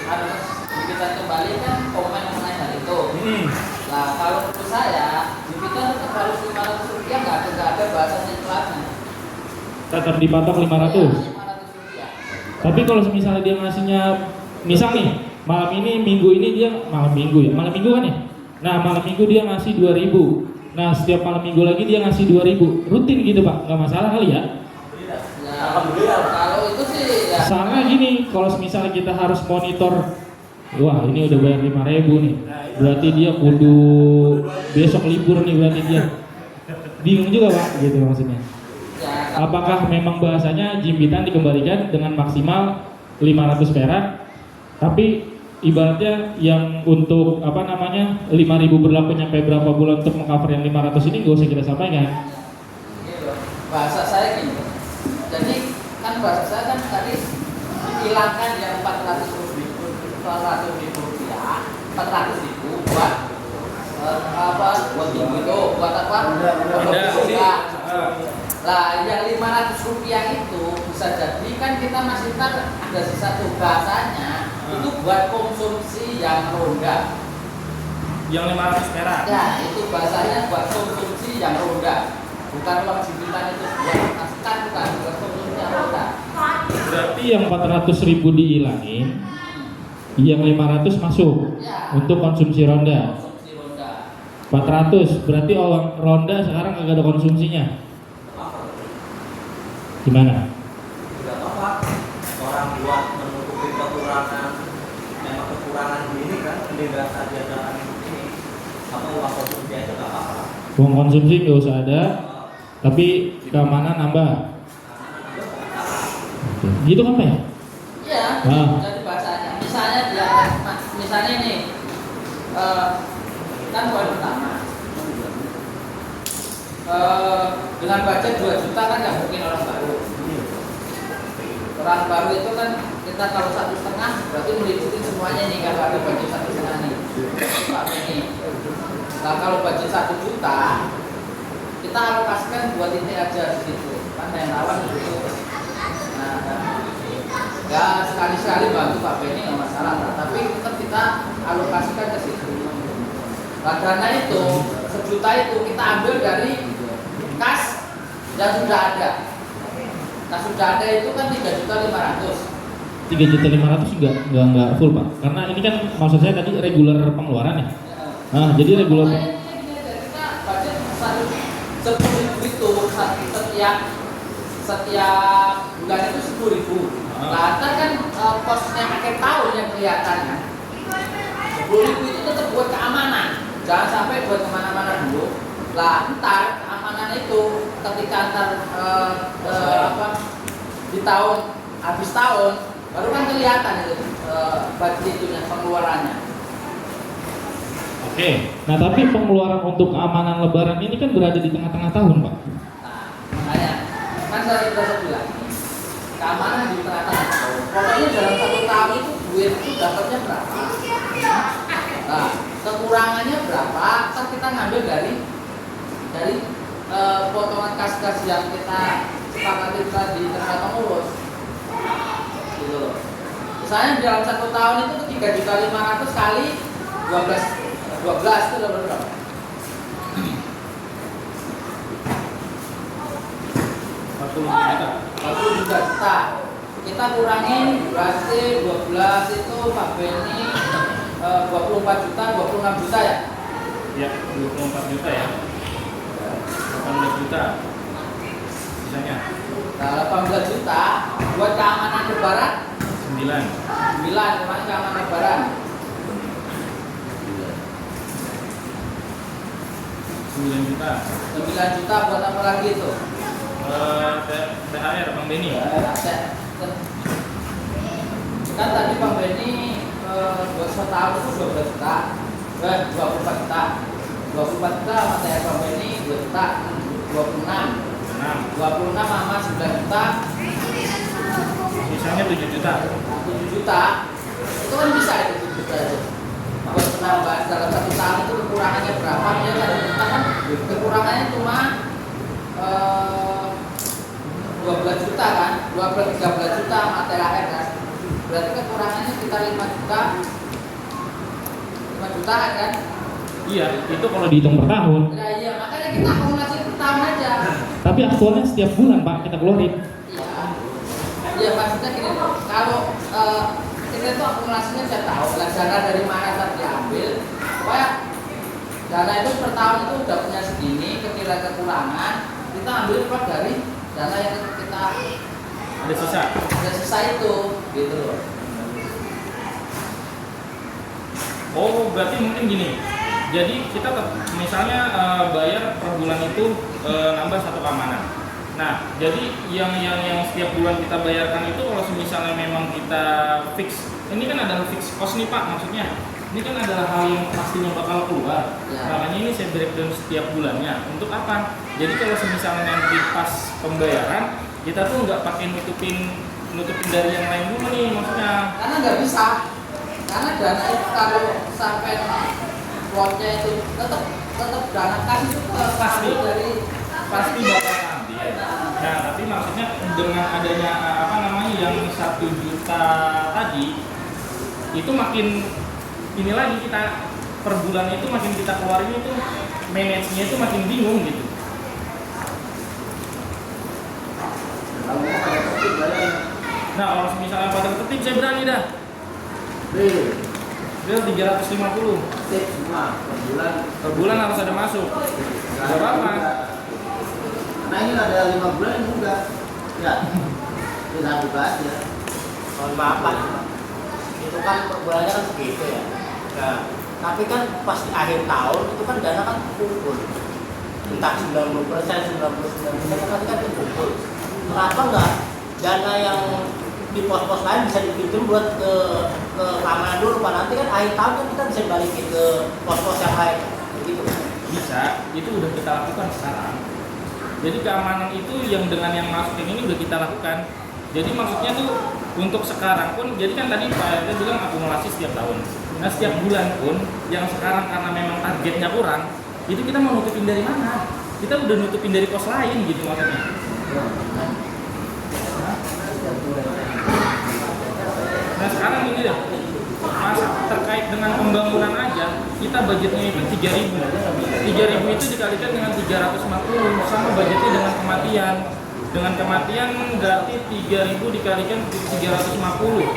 [SPEAKER 2] harus kita kembali kan komen mengenai hal itu. Nah, kalau menurut saya kita tetap harus 500 rupiah, nggak ada bahasanya kelasnya.
[SPEAKER 1] Tetap dipatok 500. Tapi kalau misalnya dia ngasihnya, misal nih malam ini minggu ini dia malam minggu kan ya. Nah, malam minggu dia ngasih 2000. Nah, setiap malam minggu lagi dia ngasih 2000. Rutin gitu, Pak, nggak masalah kali ya?
[SPEAKER 2] Alhamdulillah. Kalau itu sih ya.
[SPEAKER 1] Soalnya gini, kalau misalnya kita harus monitor, wah ini udah bayar 5.000 nih, berarti dia kudu besok libur nih, berarti dia bingung juga, Pak, gitu maksudnya. Apakah memang bahasanya jimpitan dikembalikan dengan maksimal 500 perak, tapi ibaratnya yang untuk 5.000 berlaku nyampe berapa bulan untuk mengcover yang 500 ini gak usah kita sampaikan.
[SPEAKER 2] Bahasa saya gini, jadi kan bahasa saya kan tadi hilangkan yang 400 ribu rupiah, 400 ribu buat buat minggu itu, buat apa? Lah, yang 500 rupiah itu bisa jadi kan kita masih ada sisa bahasanya itu buat konsumsi yang ronda.
[SPEAKER 1] Yang 500 perak.
[SPEAKER 2] Ya, itu bahasanya buat konsumsi yang ronda. Bukan uang jimpitan itu buat masukan, bukan konsumsi yang ronda.
[SPEAKER 1] Berarti yang 400.000 dihilangin, yang 500 masuk
[SPEAKER 2] Ya,
[SPEAKER 1] untuk konsumsi ronda.
[SPEAKER 2] konsumsi ronda.
[SPEAKER 1] 400 berarti orang ronda sekarang kagak ada konsumsinya. Gimana?
[SPEAKER 4] Tidak apa-apa. Orang buat menutupi kekurangan, memang kekurangan ini kan tidak saja dengan ini, apa uang konsumsi itu nggak apa-apa.
[SPEAKER 1] Uang konsumsi nggak usah ada, tapi keamanan nambah. Oke. Gitu kan, Pak ya?
[SPEAKER 2] Iya, jadi bahasanya. Misalnya nih, kan poin pertama. Dengan budget 2 juta kan nggak mungkin orang baru. Orang baru itu kan kita kalau 1,5 berarti meliputi semuanya nih, kalau ada budget 1,5 nih. Pak ini. Nah, kalau budget 1 juta kita alokasikan 2 titik aja di situ. Kan yang rawan itu. Nah, ya sekali-sekali bantu Pak Benny nggak masalah, tapi tetap kita alokasikan ke situ. Nah, dana itu 1 juta itu kita ambil dari kas yang sudah ada. Nah, sudah ada itu kan 3.500.000.
[SPEAKER 1] 3.500.000 enggak full, Pak. Karena ini kan maksud saya tadi regular pengeluaran ya. Nah, jadi regular
[SPEAKER 2] Kita budget 10.000 itu setiap bulan itu 10.000. Nah, ntar kan kosnya akhir tahun yang kelihatan kan. 10.000 itu tetap buat keamanan. Jangan sampai buat kemana-mana dulu. Lah, ntar keamanan itu ketika ntar di tahun habis tahun baru kan kelihatan itu budget itunya, pengeluarannya.
[SPEAKER 1] Oke. Nah, tapi pengeluaran untuk keamanan Lebaran ini kan berada di tengah-tengah tahun, Pak.
[SPEAKER 2] Nah, makanya kan saya bilang keamanan di tengah-tengah tahun. Pokoknya dalam 1 tahun itu duit itu dapatnya berapa? Nah, kekurangannya berapa? Kan kita ngambil dari potongan kas-kas yang kita sepakati tadi terhadap pengurus. Gitu loh. Misalnya dalam 1 tahun itu 3.500.000 kali 12 itu dapat berapa? 40 juta. Kita kurangin berarti 12 itu Pak Beni 24 juta, 26 juta ya?
[SPEAKER 1] Ya, 24 juta ya. 18 juta. Sisanya
[SPEAKER 2] Nah, 18 juta buat keamanan lebaran
[SPEAKER 1] 9.
[SPEAKER 2] kemarin keamanan lebaran
[SPEAKER 1] 9 juta.
[SPEAKER 2] 9 juta buat apa lagi itu?
[SPEAKER 1] THR Bang Beni.
[SPEAKER 2] Kan tadi Bang Beni buat setahun itu 12 juta, 24 juta, 24 juta sama THR Bang Beni 2 juta, 26 sama 9 juta,
[SPEAKER 1] Sisanya 7 juta.
[SPEAKER 2] 7 juta. Itu kan bisa itu 7 juta itu. Buat penambahan dalam 1 tahun itu kekurangannya berapa? Ya tadi kita kan kekurangannya cuma 12 juta kan, 13 juta sama THR kan. Berarti kekurangannya sekitar 5 juta. 5 juta kan?
[SPEAKER 1] Iya, itu kalau dihitung per tahun.
[SPEAKER 2] Ya iya, makanya kita akumulasi per tahun aja.
[SPEAKER 1] Tapi aktualnya setiap bulan Pak kita keluarin.
[SPEAKER 2] Iya. Iya maksudnya gini, kalau kita itu akumulasinya saya tahu lah dana dari mana saat diambil. Supaya dana itu per tahun itu udah punya segini, ketika kekurangan kita ambil Pak dari dana yang kita
[SPEAKER 1] Ada sisa.
[SPEAKER 2] itu, gitu loh.
[SPEAKER 1] Oh, berarti mungkin gini. Jadi kita misalnya bayar per bulan itu nambah 1 keamanan. Nah, jadi yang setiap bulan kita bayarkan itu kalau misalnya memang kita fix, ini kan adalah fix cost nih Pak, maksudnya. Ini kan adalah hal yang pastinya bakal keluar.
[SPEAKER 2] Ya.
[SPEAKER 1] Makanya ini saya breakdown setiap bulannya. Untuk apa? Jadi kalau misalnya nanti pas pembayaran, kita tuh nggak pakai nutupin dari yang lain dulu nih, maksudnya.
[SPEAKER 2] Karena nggak bisa, karena dana itu kalau sampai plotnya itu tetap dana kas itu
[SPEAKER 1] Pasti.
[SPEAKER 2] dari
[SPEAKER 1] Pasti bakal ambil. Nah, tapi maksudnya dengan adanya yang 1 juta tadi itu makin ini lagi kita per bulan itu makin kita keluarin itu manage-nya itu makin bingung gitu. Nah, kalau misalnya pada tertib saya berani dah. Biar 350
[SPEAKER 3] Tip semua per bulan.
[SPEAKER 1] per bulan harus ada masuk. Gak apa-apa.
[SPEAKER 3] Nah ini ada 5 bulan juga. Ya. Tidak buka aja.
[SPEAKER 6] Mohon maaf Pak, itu kan per bulannya kan segitu ya. Nah, tapi kan pas di akhir tahun itu kan dana kan kumpul. Entah 90%, 99% nanti kan kumpul. Kenapa enggak dana yang di pos-pos lain bisa dipinjam buat ke keamanan dulu Pak, nanti kan akhir tahun kan kita bisa balikin ke pos-pos yang lain begitu.
[SPEAKER 1] Bisa, itu udah kita lakukan sekarang. Jadi keamanan itu yang dengan yang masukin ini udah kita lakukan. Jadi maksudnya tuh untuk sekarang pun, jadi kan tadi Pak RT bilang akumulasi setiap tahun. Nah setiap bulan pun, yang sekarang karena memang targetnya kurang, itu kita mau nutupin dari mana? Kita udah nutupin dari pos lain gitu maksudnya. Nah sekarang ini deh, masa terkait dengan pembangunan aja, kita budgetnya itu 3.000. 3.000 itu dikalikan dengan 350 sama budgetnya dengan kematian. Dengan kematian berarti 3.000 dikalikan 350.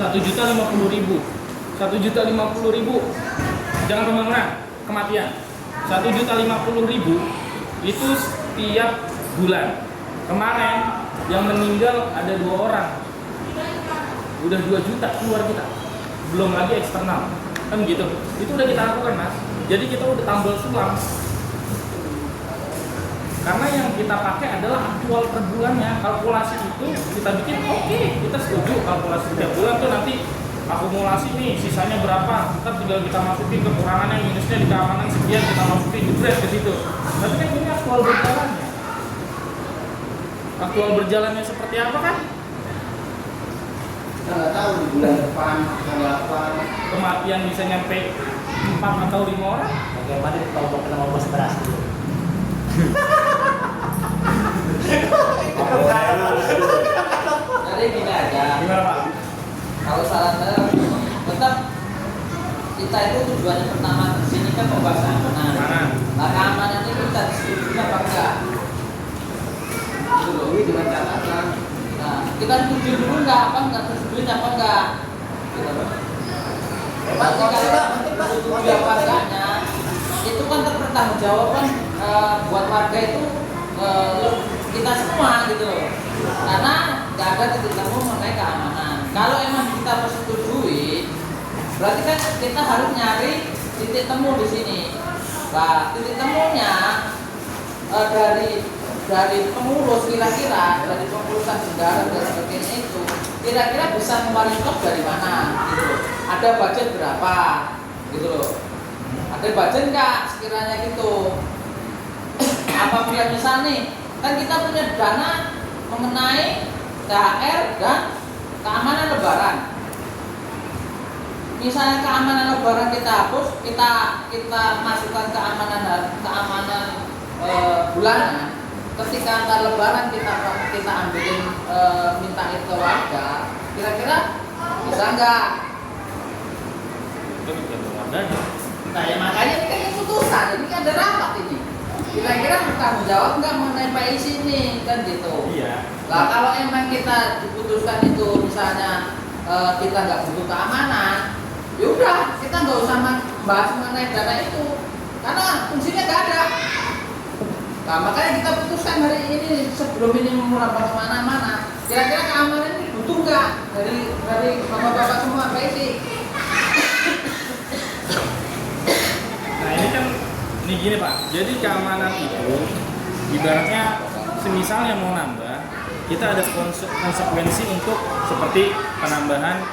[SPEAKER 1] Rp1.050.000. Rp1.050.000. Jangan pembangunan, kematian. Rp1.050.000 itu setiap bulan. Kemarin yang meninggal ada 2 orang. Udah 2 juta keluar kita. Belum lagi eksternal. Kan gitu. Itu udah kita lakukan, Mas. Jadi kita udah tambal sulam. Karena yang kita pakai adalah aktual per bulannya. Kalkulasi itu kita bikin oke, kita setuju kalkulasi setiap bulan tuh nanti akumulasi nih sisanya berapa. Ntar tinggal kita masukin kekurangannya, minusnya di keamanan sekian, kita masukin jebret ke situ. Tapi kan ini aktual berjalannya. Aktual berjalannya seperti apa kan?
[SPEAKER 3] Kita nggak tahu di bulan depan tanggal apa.
[SPEAKER 1] Kematian bisa nyampe 4 atau 5 orang.
[SPEAKER 6] Bagaimana kalau mau kena bos beras dulu?
[SPEAKER 2] Jadi gini aja.
[SPEAKER 7] Gimana Pak?
[SPEAKER 2] Kalau saran saya tetap kita itu tujuannya pertama di sini kan pembahasan keamanan. Nah, keamanan ini kita setuju apa enggak? Itu loh, dengan catatan. Nah, kita setuju dulu enggak setuju apa enggak? Gitu loh. Nanti kalau setuju apa enggaknya, itu kan terpertanggungjawaban buat warga itu kita semua gitu loh. Karena nggak ada titik temu mengenai keamanan. Kalau emang kita persetujui, berarti kan kita harus nyari titik temu di sini. Nah, titik temunya dari pengurus kira-kira dari pengurusan negara dan sebagainya itu kira-kira bisa ngeluarin stok dari mana gitu. Ada budget berapa gitu loh. Ada budget nggak sekiranya gitu. Apabila misal nih kan kita punya dana mengenai THR dan keamanan lebaran. Misalnya keamanan lebaran kita hapus, kita masukkan keamanan bulanan. Ketika antar lebaran kita ambilin mintain ke warga, kira-kira bisa nggak? Nah ya makanya ini kan keputusan, ini kan ada rapat ini. Kira-kira bertanggung jawab nggak mengenai PIC ini kan gitu.
[SPEAKER 7] Iya.
[SPEAKER 2] Nah kalau emang kita diputuskan itu misalnya kita nggak butuh keamanan, yaudah kita nggak usah bahas mengenai dana itu karena fungsinya nggak ada. Nah makanya kita putuskan hari ini sebelum ini merapat kemana-mana. Kira-kira keamanan ini butuh nggak dari bapak-bapak semua PIC?
[SPEAKER 7] Nah ini kan ini gini Pak, jadi keamanan itu ibaratnya semisalnya mau nambah, kita ada konsekuensi untuk seperti penambahan,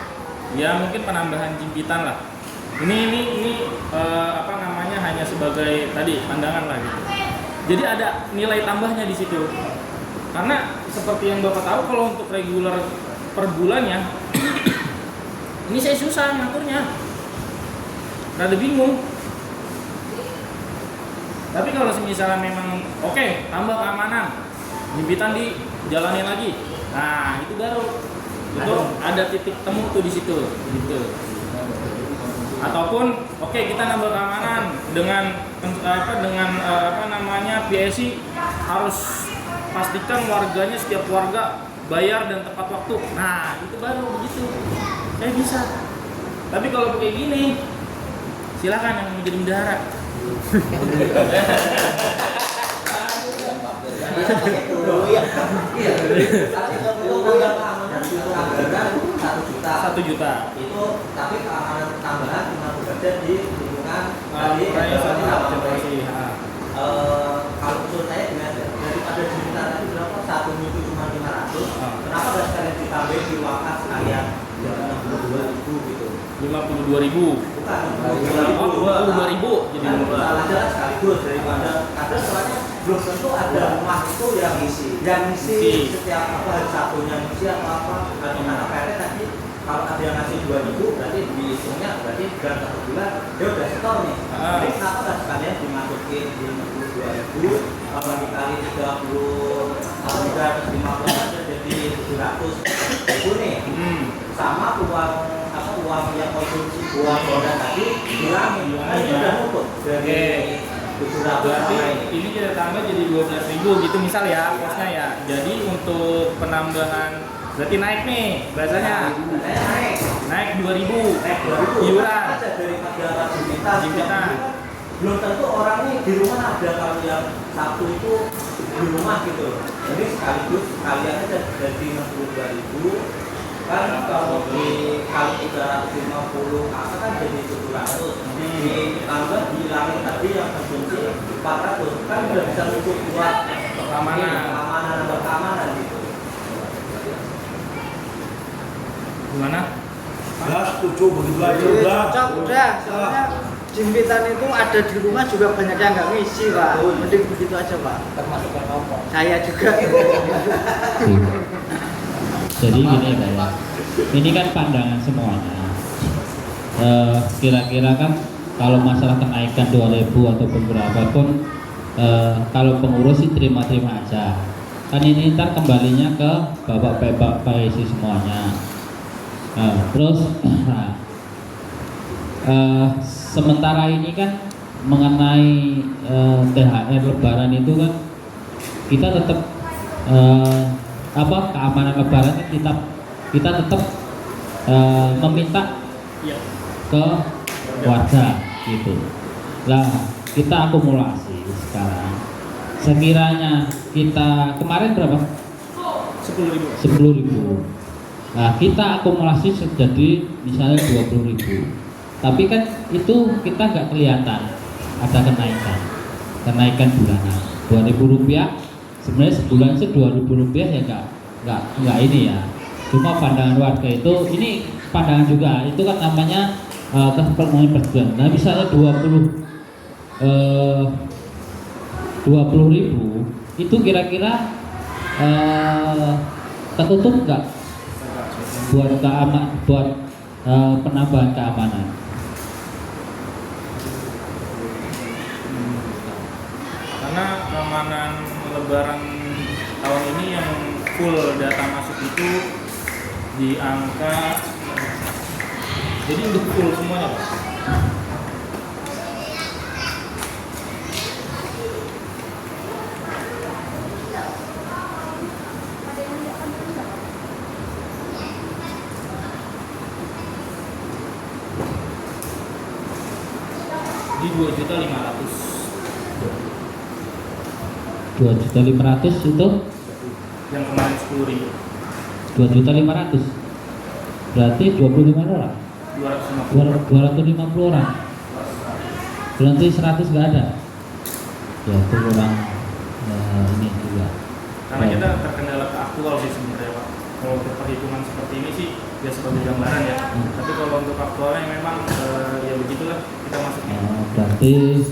[SPEAKER 7] ya mungkin penambahan jimpitan lah. Ini apa namanya hanya sebagai tadi pandangan lah gitu. Jadi ada nilai tambahnya di situ. Karena seperti yang Bapak tahu kalau untuk reguler per bulannya ini saya susah ngaturnya. Rada bingung. Tapi kalau misalnya memang oke, tambah keamanan, jimpitan dijalanin lagi. Nah, itu baru itu ada titik temu tuh di situ gitu. Ataupun oke, kita nambah keamanan dengan PSI harus pastikan warganya setiap warga bayar dan tepat waktu. Nah, itu baru begitu. Saya bisa. Tapi kalau kayak gini, silakan yang menjadi bendahara.
[SPEAKER 4] Iya. Tapi kalau untuk keamanan anggaran 1 juta.
[SPEAKER 7] 1 juta.
[SPEAKER 4] Itu tapi keamanan tambahan cuma bekerja di lingkungan tadi kalau usul saya gimana ya? Daripada juta tadi berapa? 1 minggu cuma 500. Kenapa nggak sekalian ditambah di wakaf sekalian 62.000 gitu?
[SPEAKER 7] 52.000.
[SPEAKER 4] Bukan.
[SPEAKER 7] 22.000 jadi
[SPEAKER 4] aja sekaligus daripada ada soalnya belum tentu ada rumah itu yang ngisi setiap hari satunya ngisi atau apa karena PRT tadi kalau ada yang ngasih 2.000 berarti dihitungnya berarti dalam 1 bulan dia udah setor nih. Jadi kenapa nggak sekalian dimasukin di 62.000 kalau dikali 30 atau 350 aja jadi 700.000 nih. Sama uang yang konsumsi uang boda tadi hilangin, itu udah nutup dari 700
[SPEAKER 7] berarti
[SPEAKER 4] sama
[SPEAKER 7] ini kita tambah jadi 12.000 gitu misal ya kosnya ya. Jadi untuk penambahan berarti naik nih bahasanya naik 2.000 iuran
[SPEAKER 4] daripada
[SPEAKER 7] jimpitan.
[SPEAKER 4] Belum tentu orang nih di rumah ada kalau yang Sabtu itu di rumah gitu. Jadi sekalian aja jadi 62.000 kan kalau dikali 350 apa kan jadi 700 ditambah dihilangin tadi yang konsumsi 400 kan udah bisa cukup buat keamanan gitu.
[SPEAKER 7] Gimana?
[SPEAKER 8] Ya setuju begitu aja
[SPEAKER 6] Udah, soalnya jimpitan itu ada di rumah juga banyak yang nggak ngisi Pak. Mending begitu aja Pak.
[SPEAKER 2] Termasuk kelompok.
[SPEAKER 6] Saya juga.
[SPEAKER 5] Jadi gini kayak ini kan pandangan semuanya. Kira-kira kan kalau masalah kenaikan 2.000 ataupun berapa pun kalau pengurus sih terima-terima aja. kan ini ntar kembalinya ke bapak PSI semuanya. Terus sementara ini kan mengenai THR Lebaran itu kan kita tetap keamanan Lebaran kita tetap meminta ke warga gitu. Lah kita akumulasi sekarang. Sekiranya kita kemarin berapa? 10.000. Nah kita akumulasi jadi misalnya 20.000. Tapi kan itu kita nggak kelihatan ada kenaikan bulanan 2.000 rupiah. Sebenarnya sebulan sih 2.000 rupiah ya nggak ini ya. Cuma pandangan warga itu ini pandangan juga itu kan namanya permohonan persetujuan. Nah misalnya 20.000 itu kira-kira tertutup nggak buat penambahan keamanan?
[SPEAKER 7] Karena keamanan Lebaran tahun ini yang full data masuk itu di angka, jadi udah full semuanya Pak. Di
[SPEAKER 5] 2.500.000 itu
[SPEAKER 7] yang kemarin 10.000.
[SPEAKER 5] 2.500.000 berarti 25 orang 250 orang berarti 100 nggak ada ya itu kurang ini juga
[SPEAKER 7] Karena kita terkendala ke aktual sih sebenarnya Pak. Kalau untuk perhitungan seperti ini sih ya sebagai gambaran ya. Tapi kalau untuk aktualnya memang ya begitulah kita masuknya.
[SPEAKER 5] Berarti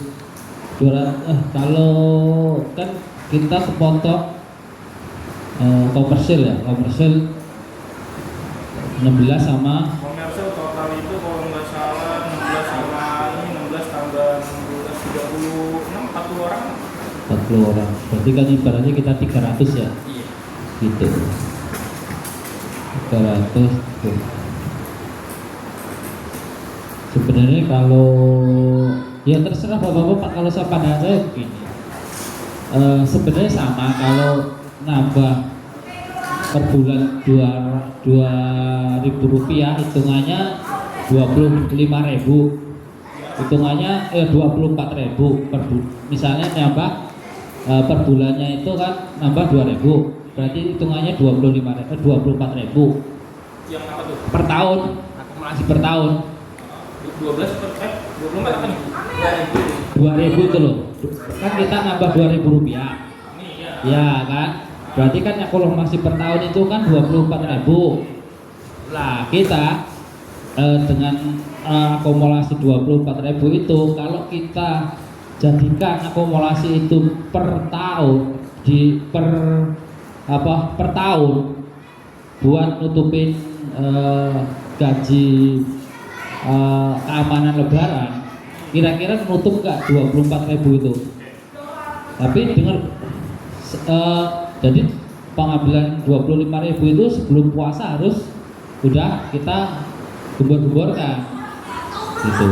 [SPEAKER 5] kalau kan kita sepotong komersil 16 sama
[SPEAKER 7] Komersial total itu kalau nggak salah 16 sama ini 16 tambah 16 36 40 orang.
[SPEAKER 5] 40 orang. Berarti kan ibaratnya kita 300 ya.
[SPEAKER 7] Iya.
[SPEAKER 5] Gitu. 300 tuh. Sebenarnya kalau ya terserah bapak-bapak, kalau saya pandang saya begini. Sebenarnya sama kalau nambah per bulan 2.000 rupiah hitungannya 25.000 hitungannya 24.000 per misalnya nambah per bulannya itu kan nambah 2.000 berarti hitungannya 24.000
[SPEAKER 7] Yang apa tuh?
[SPEAKER 5] per tahun, akumulasi per tahun
[SPEAKER 7] 24 apa nih?
[SPEAKER 5] 2.000 itu loh kan kita nambah 2.000 rupiah
[SPEAKER 7] Ini
[SPEAKER 5] ya kan berarti kan akumulasi per tahun itu kan 24.000 lah kita dengan akumulasi 24.000 itu kalau kita jadikan akumulasi itu per tahun per tahun buat nutupin gaji keamanan Lebaran kira-kira menutup nggak 24.000 itu tapi dengar jadi pengambilan 25.000 itu sebelum puasa harus udah kita gembor-gemborkan gitu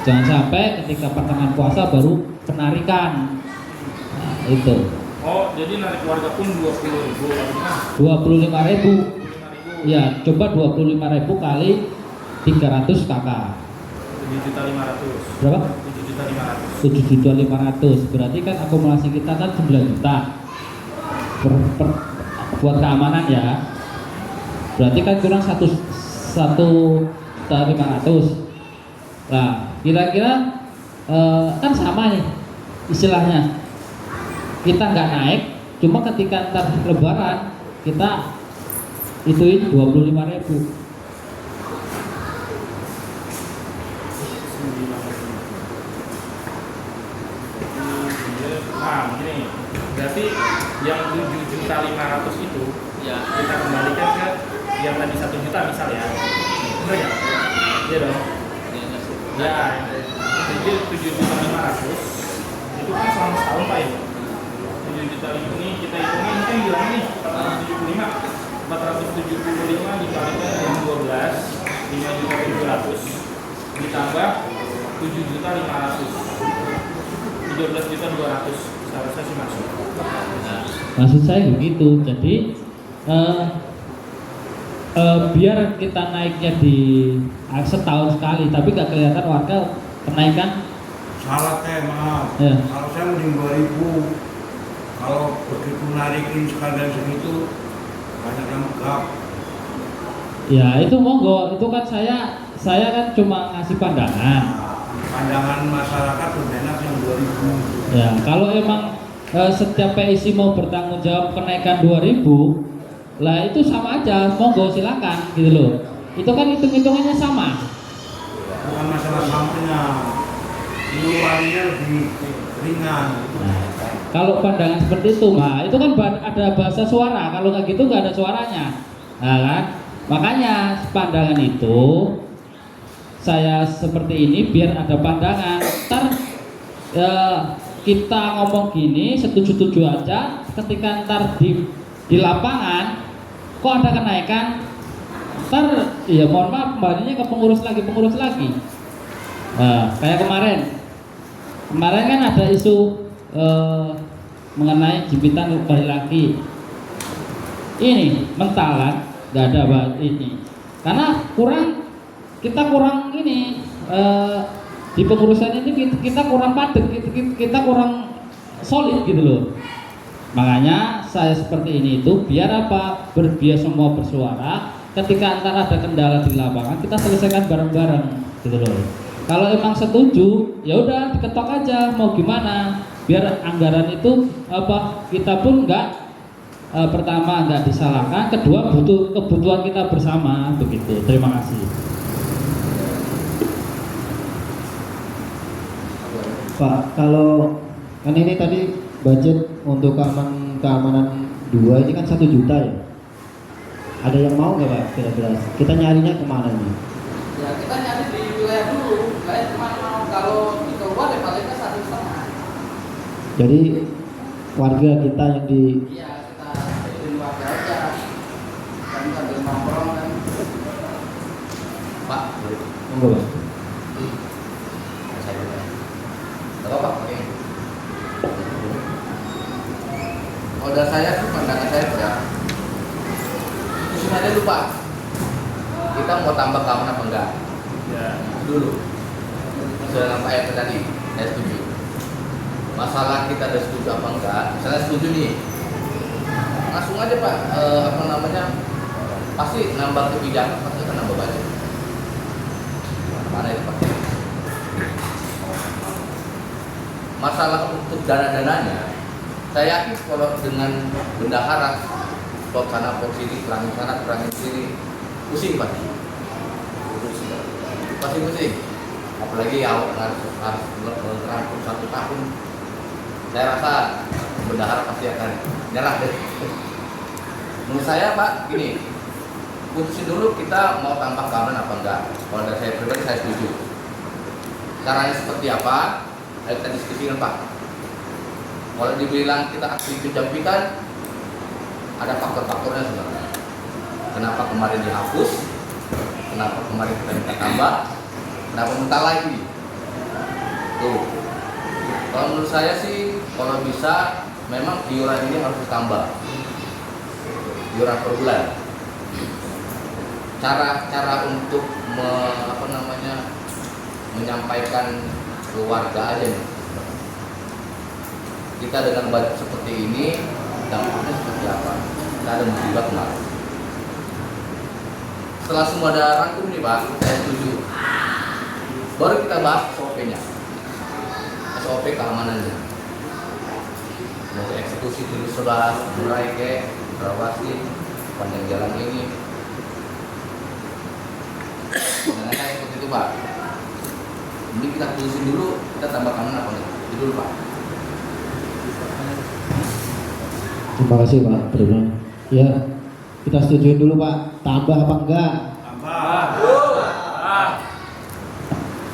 [SPEAKER 5] jangan sampai ketika pertengahan puasa baru penarikan nah, itu
[SPEAKER 7] Oh, jadi narik warga pun 20.000 atau
[SPEAKER 5] 25.000 ya coba 25.000 kali 300 kakak
[SPEAKER 7] 7.500.000
[SPEAKER 5] berapa?
[SPEAKER 7] 7.500.000
[SPEAKER 5] 7.500.000 berarti kan akumulasi kita kan 9 juta buat keamanan ya berarti kan kurang 1.500.000 nah kira-kira kan sama nih istilahnya kita nggak naik cuma ketika ntar Lebaran kita ituin 25.000
[SPEAKER 7] Nah, begini. Berarti yang 7.500.000 itu
[SPEAKER 2] Ya.
[SPEAKER 7] kita kembalikan ke yang tadi 1 juta misal ya. Benar ya? Iya dong. Ya, jadi 7.500.000 itu kan selama setahun Pak ya. 7.500 7 juta ini kita hitungin kan bilang nih 475 dikalikan dengan 12 5.700 ditambah 7.500 13.200 seharusnya sih masuk.
[SPEAKER 5] Maksud saya begitu. Jadi biar kita naiknya di setahun sekali, tapi nggak kelihatan warga kenaikan.
[SPEAKER 8] Salah teh, maaf.
[SPEAKER 5] Ya.
[SPEAKER 8] Kalau saya mending 2000. Kalau begitu narikin sekalian segitu banyak yang megap.
[SPEAKER 5] Ya itu monggo, itu kan saya kan cuma ngasih pandangan.
[SPEAKER 8] Pandangan masyarakat lebih enak yang 2000.
[SPEAKER 5] Ya kalau emang setiap PIC mau bertanggung jawab kenaikan 2000, lah itu sama aja, monggo silakan gitu loh. Itu kan hitung-hitungannya sama.
[SPEAKER 8] Bukan masalah sampainya, ngeluarinnya lebih ringan.
[SPEAKER 5] Nah, kalau pandangan seperti itu, Mbak, itu kan ada bahasa suara. Kalau nggak gitu nggak ada suaranya, nah, kan? Makanya pandangan itu saya seperti ini biar ada pandangan. Ntar kita ngomong gini setuju-setuju aja. Ketika ntar di lapangan kok ada kenaikan, ntar ya mohon maaf kembalinya ke pengurus lagi. Kayak kemarin kan ada isu mengenai jimpitan kembali lagi. Ini mentalan nggak ada ini karena kita kurang ini di pengurusan ini kita kurang padat, kita kurang solid gitu loh. Makanya saya seperti ini itu biar apa, biar semua bersuara. Ketika antara ada kendala di lapangan kita selesaikan bareng-bareng gitu loh. Kalau emang setuju ya udah diketok aja, mau gimana, biar anggaran itu apa kita pun nggak pertama nggak disalahkan, kedua butuh kebutuhan kita bersama begitu. Terima kasih.
[SPEAKER 3] Pak, kalau kan ini tadi budget untuk keamanan 2 ini kan 1 juta ya. Ada yang mau nggak Pak kira-kira? Kita nyarinya kemana nih?
[SPEAKER 2] Ya kita nyari di wilayah dulu, wilayah cuma mau kalau di keluar ya palingnya 1,5.
[SPEAKER 3] Jadi warga kita yang di
[SPEAKER 2] Iya kita di warga aja, kan sambil nongkrong kan. Pak,
[SPEAKER 3] monggo Pak.
[SPEAKER 2] saya dulu. Gak apa-apa, oke. Kalau saya tuh pandangan saya ya, susun aja lupa. Kita mau tambah keamanan apa enggak?
[SPEAKER 7] Ya.
[SPEAKER 2] Dulu. Dengan Pak RT tadi, saya setuju. Masalah kita ada setuju apa enggak? Misalnya setuju nih, langsung aja Pak, pasti nambah kebijakan, pasti akan nambah budget. Mana itu Pak? Masalah untuk dana-dananya, saya yakin kalau dengan bendahara plot sana, plot sini, perangin sana, perangin sini, pusing Pak. Pasti pusing. Apalagi awal harus merangkum 1 tahun. Saya rasa bendahara pasti akan nyerah deh. Menurut saya Pak, gini, putusin dulu kita mau tambah keamanan apa enggak. Kalau dari saya pribadi saya setuju. Caranya seperti apa? Ayo kita diskusikan Pak. Kalau dibilang kita aksi penjampitan, ada faktor-faktornya sebenarnya. Kenapa kemarin dihapus? Kenapa kemarin kita minta tambah? Kenapa minta lagi? Tuh. Kalau menurut saya sih, kalau bisa memang iuran ini harus ditambah. Iuran per bulan. Cara untuk menyampaikan ke warga aja nih. Kita dengan budget seperti ini, dampaknya seperti apa? Kita ada musibah kemarin. Setelah semua ada rangkum nih Pak, saya setuju. Baru kita bahas SOP-nya. SOP keamanannya. Mau eksekusi dulu sudah mulai ke berawasi panjang jalan ini. Dengan kayak seperti itu Pak. Ini kita tulisin dulu, kita tambah keamanan apa enggak? Itu dulu Pak.
[SPEAKER 3] Terima kasih Pak Beriman. Ya, kita setujuin dulu Pak. Tambah apa enggak?
[SPEAKER 8] Tambah.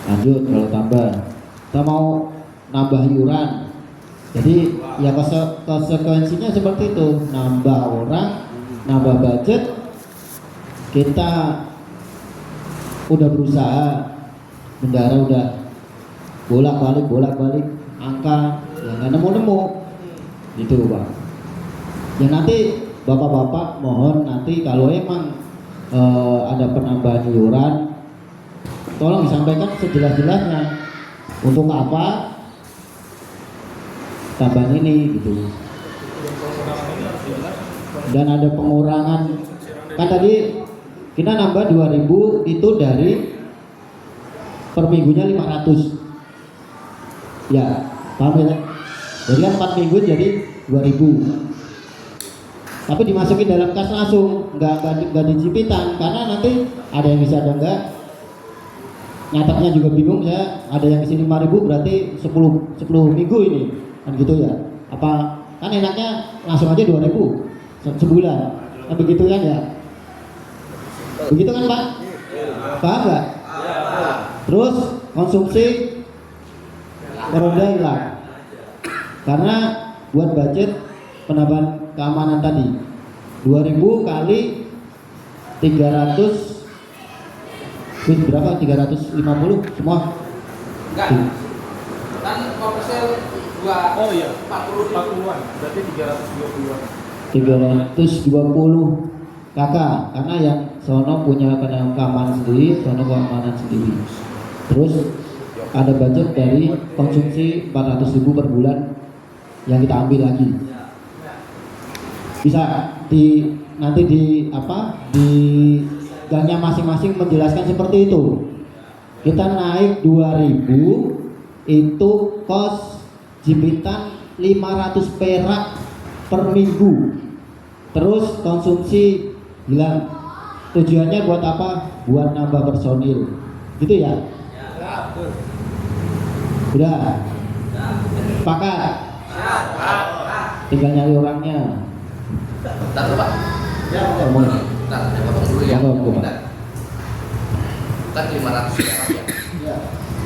[SPEAKER 3] Lanjut kalau tambah. Kita mau nambah iuran. Jadi ya konsekuensinya seperti itu, nambah orang, nambah budget, kita udah berusaha, bendara udah bolak-balik angka, ya nggak nemu-nemu, gitu Pak. Ya nanti bapak-bapak mohon nanti kalau emang ada penambahan iuran, tolong disampaikan sejelas-jelasnya untuk apa tambahan ini gitu. Dan ada pengurangan, kan tadi kita nambah 2000 itu dari per minggunya 500 ya, paham ya? Jadi kan 4 minggu jadi 2000, tapi dimasukin dalam kas langsung, nggak dijipitan, karena nanti ada yang bisa ada enggak, nyatetnya juga bingung ya, ada yang isi 5.000 berarti 10 minggu ini kan gitu ya, apa kan enaknya langsung aja 2.000 sebulan, kan begitu kan ya, begitu kan Pak? Paham nggak? Terus konsumsi merendah hilang, karena buat budget penambahan keamanan tadi 2.000 kali 300 berapa? 350 semua?
[SPEAKER 2] Enggak. Kan komersial 2
[SPEAKER 7] Oh iya,
[SPEAKER 2] 40.000.
[SPEAKER 7] berarti 320-an.
[SPEAKER 3] 320 kakak, karena yang sono punya keamanan sendiri, sono keamanan sendiri. Terus ada budget dari konsumsi 400.000 per bulan yang kita ambil lagi. Bisa nanti di gangnya masing-masing menjelaskan seperti itu. Kita naik 2.000 itu kos jipitan 500 perak per minggu. Terus konsumsi hilang. Tujuannya buat apa? Buat nambah personil. Gitu ya? Udah. Sepakat? Tinggal nyari orangnya.
[SPEAKER 2] Bentar dulu, Pak.
[SPEAKER 3] Ngomong.
[SPEAKER 2] Bentar, saya potong dulu ya.
[SPEAKER 3] Ngomong.
[SPEAKER 2] Bentar. Kan 500 perak ya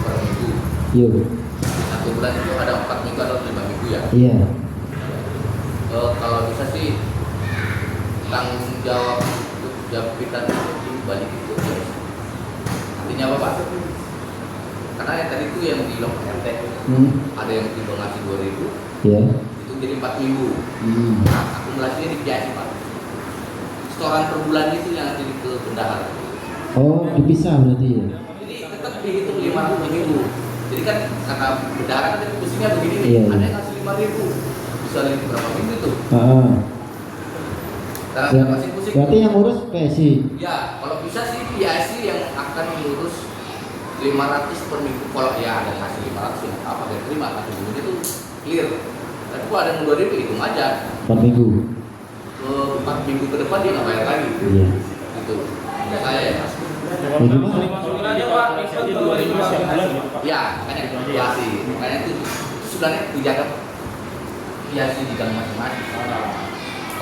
[SPEAKER 2] per minggu.
[SPEAKER 3] Iya.
[SPEAKER 2] 1 bulan itu ada 4 minggu atau 5 minggu ya.
[SPEAKER 3] Iya.
[SPEAKER 2] Kalau bisa sih tanggung jawab untuk japitan itu balik itu ya. Artinya apa Pak? Karena yang tadi itu yang di log RT ada yang tiba ngasih 2.000,
[SPEAKER 3] Iya.
[SPEAKER 2] itu jadi 4 minggu. Nah, akumulasinya dibiayai Pak. Setoran per bulan itu yang jadi ke bendahara.
[SPEAKER 3] Oh, dipisah berarti ya?
[SPEAKER 2] Jadi tetap dihitung 5.000 per minggu. Jadi kan kata bendahara kan tadi posisinya begini nih,
[SPEAKER 3] Iya.
[SPEAKER 2] ada yang ngasih 5.000, bisa lebih berapa minggu itu? Karena
[SPEAKER 3] Ya,
[SPEAKER 2] masing-masing.
[SPEAKER 3] berarti yang ngurus PSI.
[SPEAKER 2] Ya, kalau bisa sih PIC yang akan mengurus 500 per minggu. Kalau ya ada ngasih 500 ya apa dia terima, kasih dulu itu clear. Tapi kalau ada yang 2.000 hitung aja.
[SPEAKER 3] 4 minggu.
[SPEAKER 2] 4 minggu ke depan dia nggak bayar lagi.
[SPEAKER 3] Iya.
[SPEAKER 2] Gitu. Ya, saya ya. Ya, makanya PIC. Makanya itu sudahnya dijaga PIC di dalam masing-masing.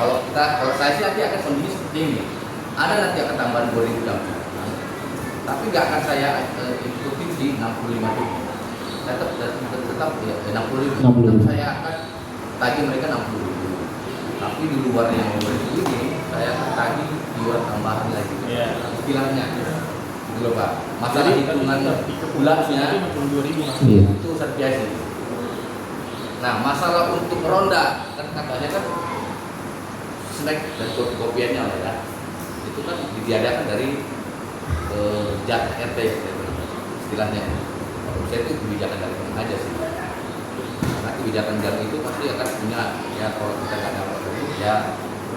[SPEAKER 2] Kalau saya sih nanti akan kondisi seperti ini. Ada nanti akan tambahan 2.000 jam. Tapi nggak akan saya ikuti di 65.000. Saya tetap ya 60.000.
[SPEAKER 3] 60.000.
[SPEAKER 2] Saya akan tagih mereka 60.000. Tapi di luar yang 2.000 ini saya akan tagih iuran tambahan lagi. Istilahnya. Gitu loh Pak. Masalah hitungan bulannya
[SPEAKER 3] Iya.
[SPEAKER 2] itu sertifikasi. Nah, masalah untuk ronda kan katanya kan snack dan kopi-kopiannya lah ya. Itu kan ditiadakan dari JAT RT istilahnya. Kalau saya itu kebijakan dari mana aja sih. Karena kebijakan JAT itu pasti akan punya ya, kalau kita nggak dapat dulu ya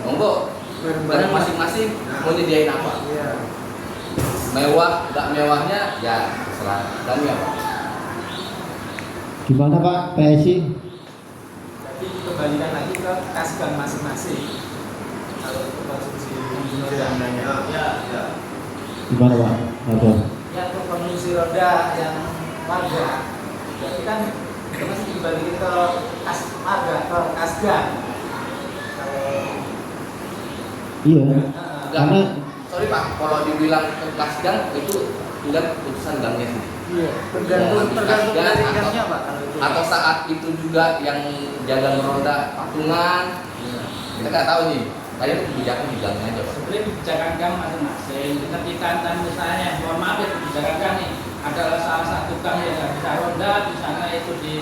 [SPEAKER 2] monggo dari masing-masing mau nyediain apa. Mewah nggak mewahnya ya terserah kami ya Pak.
[SPEAKER 3] Gimana Pak PSI?
[SPEAKER 9] Jadi kembalikan lagi ke kasgan masing-masing. Kalau untuk konsumsi rodanya, ya.
[SPEAKER 3] Gimana Pak? Apa?
[SPEAKER 9] Yang untuk konsumsi roda yang warga, berarti kan itu masih dibalikin ke kas warga, ke kasgan.
[SPEAKER 3] Iya. Karena
[SPEAKER 2] Sorry Pak, kalau dibilang ke kasgan itu tidak keputusan gangnya sih.
[SPEAKER 6] Tergantung dari gangnya Pak kalau itu.
[SPEAKER 2] Atau saat itu juga yang jaga meronda patungan, kita nggak tahu nih. Tadi kebijakan di gangnya aja Pak.
[SPEAKER 10] Sebenarnya kebijakan gang masing-masing. Ketika misalnya, mohon maaf ya kebijakan gang nih adalah salah satu gang yang nggak bisa ronda, di sana itu di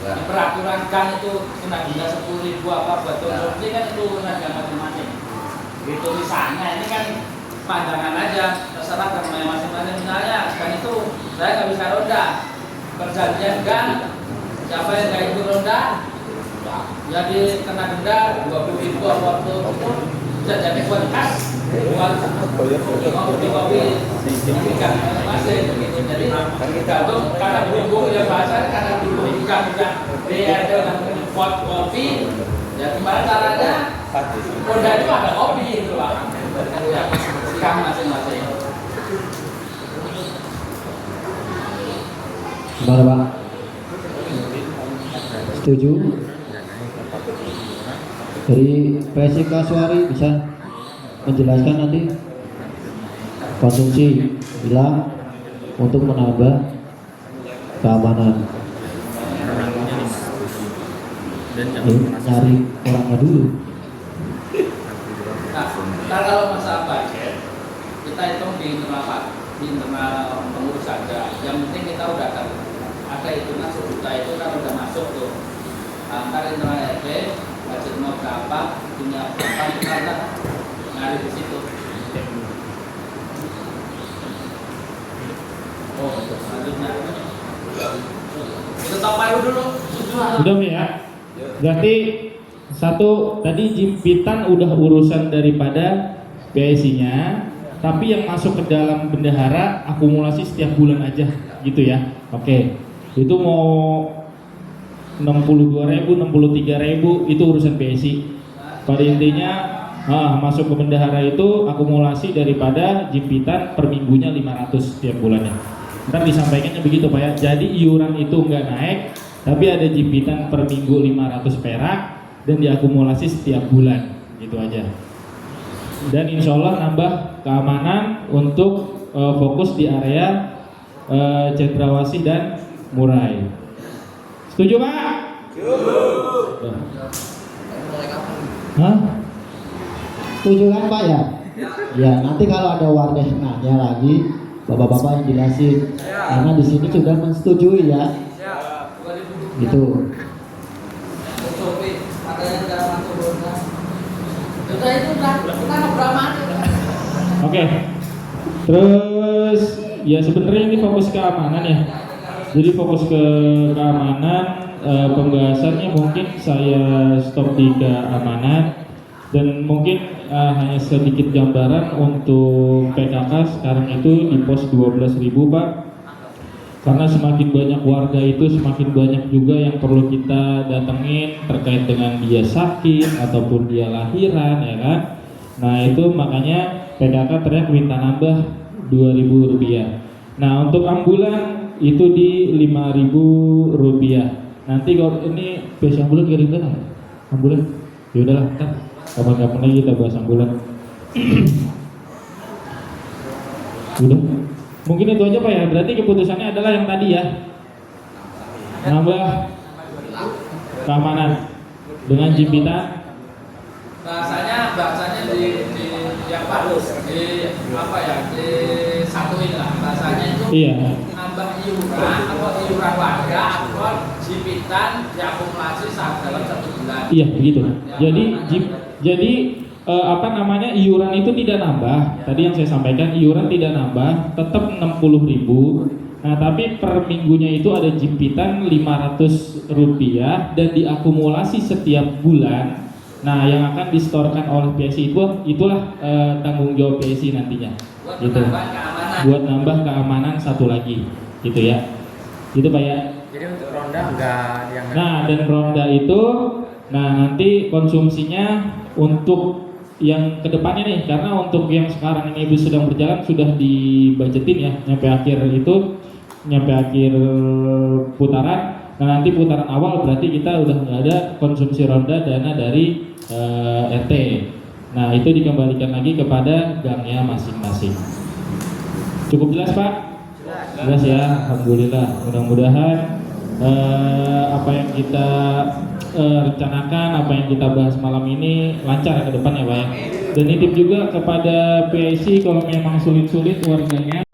[SPEAKER 10] peraturan gang itu kena denda 10.000 apa buat konsumsi kan itu harga masing-masing. Itu misalnya ini kan pandangan aja terserah gamnya masing-masing. Misalnya gang itu saya nggak bisa ronda, perjanjian gang siapa yang nggak ikut ronda jadi kena denda 20.000 waktu itu bisa jadi buat kas buat kopi ikan masing gitu. Jadi tergantung karena berhubung ya bahasa karena berhubung ikan dia ada buat kopi ya gimana caranya ronda itu ada kopi gitu Pak ya ikan masing-masing.
[SPEAKER 3] Gimana Pak? Setuju? Dari PSI Kasuari bisa menjelaskan nanti konsumsi bilang untuk menambah keamanan. Nyari orangnya dulu.
[SPEAKER 10] Nah, kalau masalah budget kita hitung di internal pengurus saja. Yang penting kita udah ada hitungan 1 juta itu kan udah masuk tuh. Antar internal RT budget mau berapa, punya berapa kita nyari di situ. Oh, selanjutnya itu top paru dulu.
[SPEAKER 1] Udah ya. Berarti satu tadi jimpitan udah urusan daripada PSI-nya, tapi yang masuk ke dalam bendahara akumulasi setiap bulan aja gitu ya. Oke. Itu mau 62.000, 63.000 itu urusan PSI. Pada intinya masuk ke bendahara itu akumulasi daripada jimpitan per minggunya 500 setiap bulannya. Ntar disampaikannya begitu Pak ya. Jadi iuran itu nggak naik, tapi ada jimpitan per minggu 500 perak dan diakumulasi setiap bulan, gitu aja. Dan insya Allah nambah keamanan untuk fokus di area Cendrawasih dan Murai. Setuju Pak? Setuju. Hah?
[SPEAKER 3] Setuju kan Pak ya? Ya nanti kalau ada warga yang nanya lagi, bapak-bapak yang jelasin. Karena di sini sudah mensetujui ya. Gitu.
[SPEAKER 1] Oke. Terus ya sebenarnya ini fokus keamanan ya. Jadi fokus ke keamanan, pembahasannya mungkin saya stop di keamanan dan mungkin hanya sedikit gambaran untuk PKK sekarang itu di pos 12.000 Pak. Karena semakin banyak warga itu semakin banyak juga yang perlu kita datengin terkait dengan dia sakit ataupun dia lahiran ya kan. Nah itu makanya PKK teriak minta nambah Rp2.000. Nah untuk ambulan itu di Rp5.000. Nanti kalau ini base ambulan kira-kira ambulan ya udahlah kan kapan-kapan lagi kita bahas ambulan. Udah mungkin itu aja Pak ya. Berarti keputusannya adalah yang tadi ya, nambah keamanan dengan jimpitan.
[SPEAKER 10] Bahasanya di yang bagus di apa ya di satuin lah bahasanya itu nambah iuran atau iuran warga atau jimpitan diakumulasi dalam 1 bulan.
[SPEAKER 1] Iya begitu. Jadi iuran itu tidak nambah. Tadi yang saya sampaikan iuran tidak nambah, tetap 60.000. Nah tapi per minggunya itu ada jimpitan Rp500 dan diakumulasi setiap bulan. Nah yang akan distorkan oleh PSI itulah tanggung jawab PSI nantinya. Gitu. Buat nambah keamanan satu lagi, gitu ya. Gitu Pak ya.
[SPEAKER 7] Jadi untuk ronda enggak yang.
[SPEAKER 1] Nah dan ronda itu, nanti konsumsinya untuk yang kedepannya nih, karena untuk yang sekarang ini sedang berjalan sudah dibajetin ya, nyampe akhir putaran. Nah nanti putaran awal berarti kita udah nggak ada konsumsi ronda dana dari RT. Nah itu dikembalikan lagi kepada gangnya masing-masing. Cukup jelas Pak? Jelas ya, alhamdulillah. Mudah-mudahan apa yang kita rencanakan, apa yang kita bahas malam ini lancar ke depan ya Pak ya. Dan nitip juga kepada PIC kalau memang sulit-sulit warganya